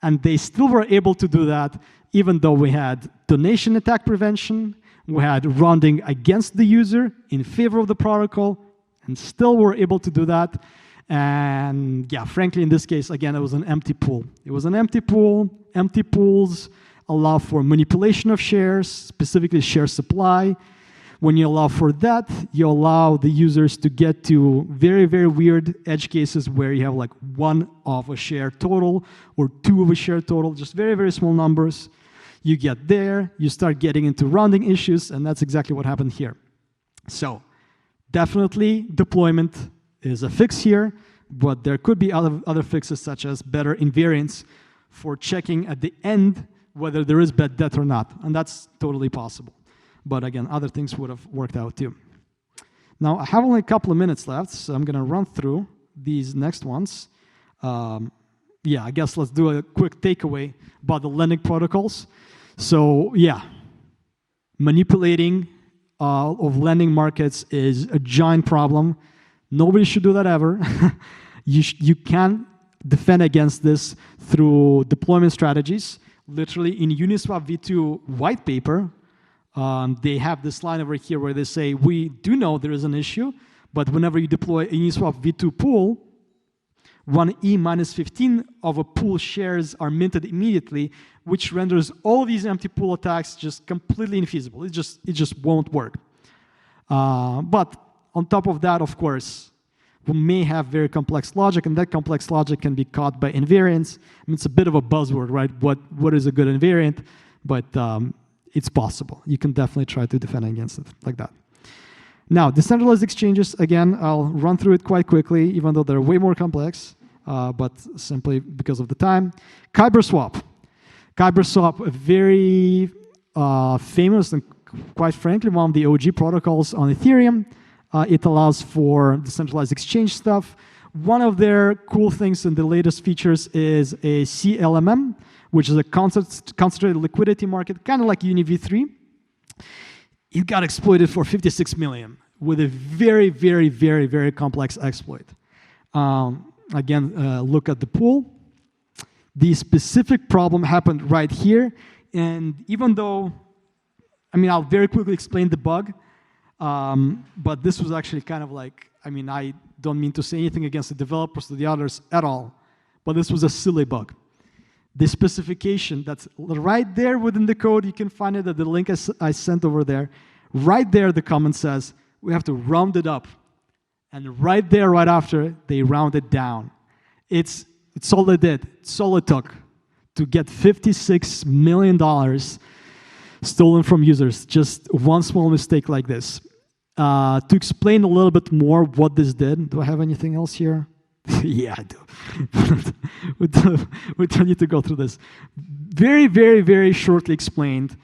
And they still were able to do that, even though we had donation attack prevention, we had rounding against the user in favor of the protocol, and still were able to do that. And yeah, frankly, in this case, again, it was an empty pool. It was an empty pool. Empty pools allow for manipulation of shares, specifically share supply. When you allow for that, you allow the users to get to very, very weird edge cases where you have like 1 of a share total or 2 of a share total, just very, very small numbers. You get there, you start getting into rounding issues, and that's exactly what happened here. So definitely deployment is a fix here, but there could be other fixes such as better invariance for checking at the end whether there is bad debt or not, and that's totally possible. But again, other things would have worked out too. Now, I have only a couple of minutes left, so I'm going to run through these next ones. Yeah, I guess let's do a quick takeaway about the lending protocols. So yeah, manipulating of lending markets is a giant problem. Nobody should do that ever. You can defend against this through deployment strategies. Literally, in Uniswap v2 white paper, they have this line over here where they say, we do know there is an issue, but whenever you deploy a Uniswap v2 pool, 1e minus 15 of a pool shares are minted immediately, which renders all these empty pool attacks just completely infeasible. It just won't work. But on top of that, of course, we may have very complex logic, and that complex logic can be caught by invariance. I mean, it's a bit of a buzzword, right? What is a good invariant? But it's possible. You can definitely try to defend against it like that. Now, decentralized exchanges, again, I'll run through it quite quickly, even though they're way more complex, but simply because of the time. KyberSwap. KyberSwap, a very famous and quite frankly, one of the OG protocols on Ethereum. It allows for decentralized exchange stuff. One of their cool things in the latest features is a CLMM, which is a concentrated liquidity market, kind of like UniV3. It got exploited for 56 million with a very, very, very, very complex exploit. Again, look at the pool. The specific problem happened right here. And even though, I mean, I'll very quickly explain the bug. But this was actually kind of like, I mean, I don't mean to say anything against the developers or the others at all, but this was a silly bug. The specification that's right there within the code, you can find it at the link I sent over there. Right there, the comment says, we have to round it up. And right there, right after, they round it down. It's it's all they did. It's all it took to get $56 million stolen from users. Just one small mistake like this. To explain a little bit more what this did, do I have anything else here? Yeah, I do. we don't need to go through this. Very, very, very shortly explained,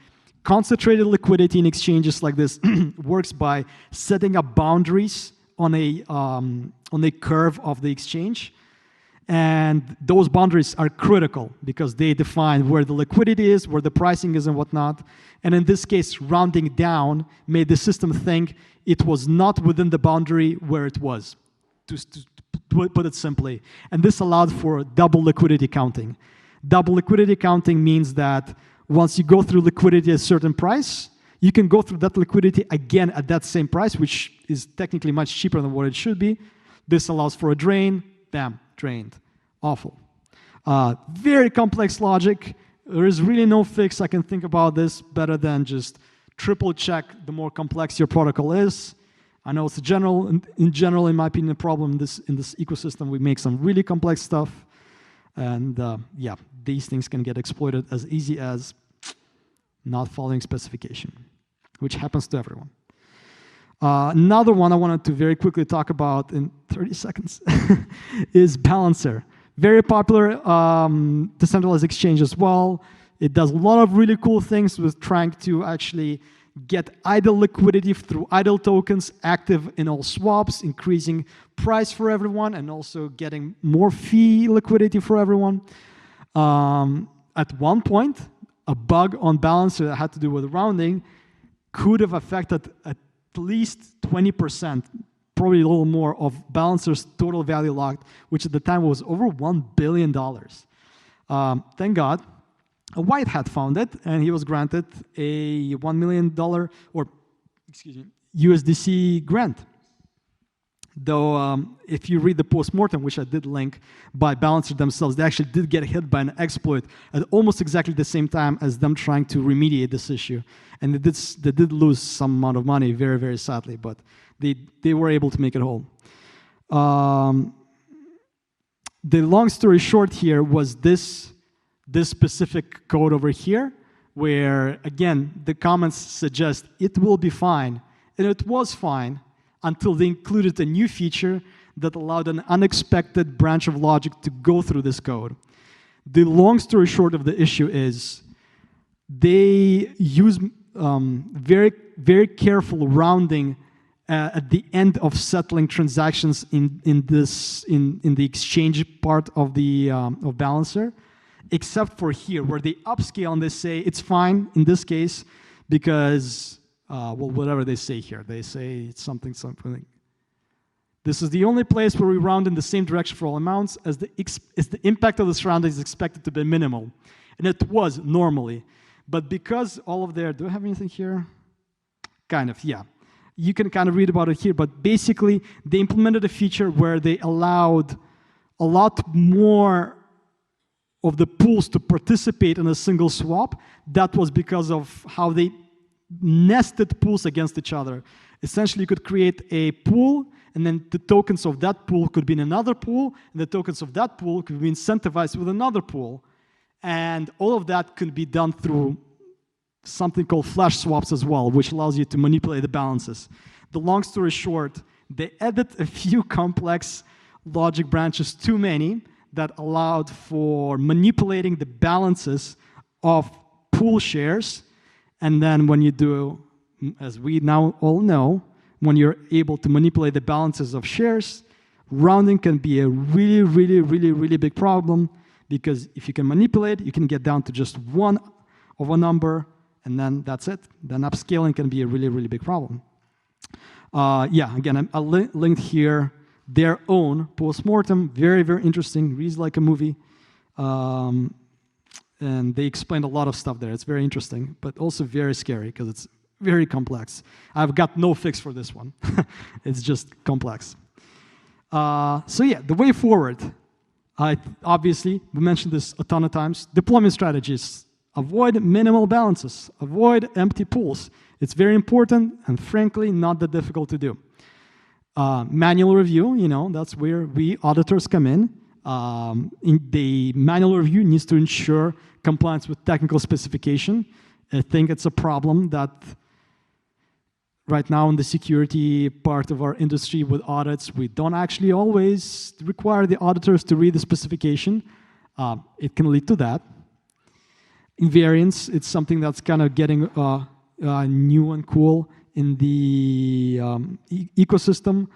concentrated liquidity in exchanges like this works by setting up boundaries on a curve of the exchange. And those boundaries are critical because they define where the liquidity is, where the pricing is, and whatnot. And in this case, rounding down made the system think it was not within the boundary where it was, to put it simply. And this allowed for double liquidity counting. Double liquidity counting means that once you go through liquidity at a certain price, you can go through that liquidity again at that same price, which is technically much cheaper than what it should be. This allows for a drain. Bam, drained. Awful. Very complex logic. There is really no fix I can think about this better than just triple check the more complex your protocol is. I know it's in general, in my opinion, a problem in this ecosystem. We make some really complex stuff. And yeah, these things can get exploited as easy as not following specification, which happens to everyone. Another one I wanted to very quickly talk about in 30 seconds is Balancer. Very popular decentralized exchange as well. It does a lot of really cool things with trying to actually get idle liquidity through idle tokens active in all swaps, increasing price for everyone, and also getting more fee liquidity for everyone. At one point, a bug on Balancer that had to do with rounding could have affected at least 20%, probably a little more, of Balancer's total value locked, which at the time was over $1 billion. Thank God, a white hat found it, and he was granted a $1 million USDC grant. Though, if you read the post-mortem, which I did link, by Balancer themselves, they actually did get hit by an exploit at almost exactly the same time as them trying to remediate this issue. And they did lose some amount of money, very, very sadly, but they were able to make it whole. The long story short here was this specific code over here, where, again, the comments suggest it will be fine. And it was fine until they included a new feature that allowed an unexpected branch of logic to go through this code. The long story short of the issue is they use very, very careful rounding at the end of settling transactions in the exchange part of the of Balancer, except for here, where they upscale and they say it's fine in this case because well, whatever they say here, they say it's something. This is the only place where we round in the same direction for all amounts, as the impact of this rounding is expected to be minimal, and it was normally, but because all of their, do I have anything here? Kind of, yeah. You can kind of read about it here, but basically they implemented a feature where they allowed a lot more of the pools to participate in a single swap. That was because of how they nested pools against each other. Essentially, you could create a pool, and then the tokens of that pool could be in another pool, and the tokens of that pool could be incentivized with another pool. And all of that could be done through something called flash swaps as well, which allows you to manipulate the balances. The long story short, they added a few complex logic branches, too many, that allowed for manipulating the balances of pool shares. And then when you do, as we now all know, when you're able to manipulate the balances of shares, rounding can be a really, really, really, really big problem, because if you can manipulate, you can get down to just one of a number, and then that's it. Then upscaling can be a really, really big problem. Yeah, again, I linked here their own post-mortem, very, very interesting, reads like a movie. And they explained a lot of stuff there. It's very interesting, but also very scary because it's very complex. I've got no fix for this one. It's just complex. So yeah, the way forward, obviously, we mentioned this a ton of times. Deployment strategies. Avoid minimal balances. Avoid empty pools. It's very important and, frankly, not that difficult to do. Manual review, that's where we auditors come in. The manual review needs to ensure compliance with technical specification. I think it's a problem that right now in the security part of our industry with audits, we don't actually always require the auditors to read the specification. It can lead to that. Invariance, it's something that's kind of getting new and cool in the ecosystem.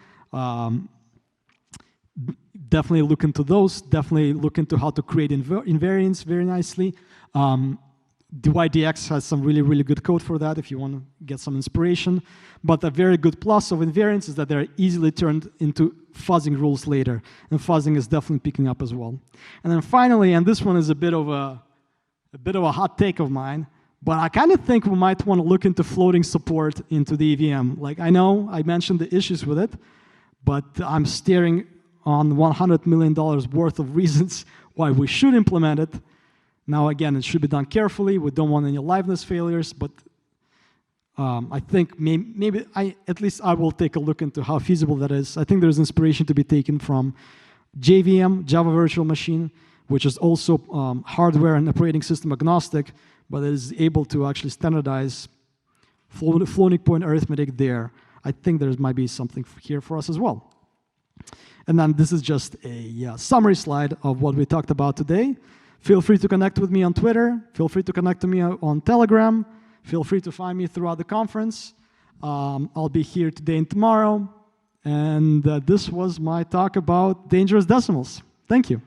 Definitely look into those. Definitely look into how to create invariance very nicely. DYDX has some really, really good code for that if you want to get some inspiration. But a very good plus of invariance is that they're easily turned into fuzzing rules later. And fuzzing is definitely picking up as well. And then finally, and this one is a bit of a hot take of mine, but I kind of think we might want to look into floating support into the EVM. Like, I know I mentioned the issues with it, but I'm staring on $100 million worth of reasons why we should implement it. Now, again, it should be done carefully. We don't want any liveness failures, but I think maybe at least I will take a look into how feasible that is. I think there's inspiration to be taken from JVM, Java Virtual Machine, which is also hardware and operating system agnostic, but is able to actually standardize floating point arithmetic there. I think there might be something here for us as well. And then this is just a summary slide of what we talked about today. Feel free to connect with me on Twitter. Feel free to connect to me on Telegram. Feel free to find me throughout the conference. I'll be here today and tomorrow. And this was my talk about dangerous decimals. Thank you.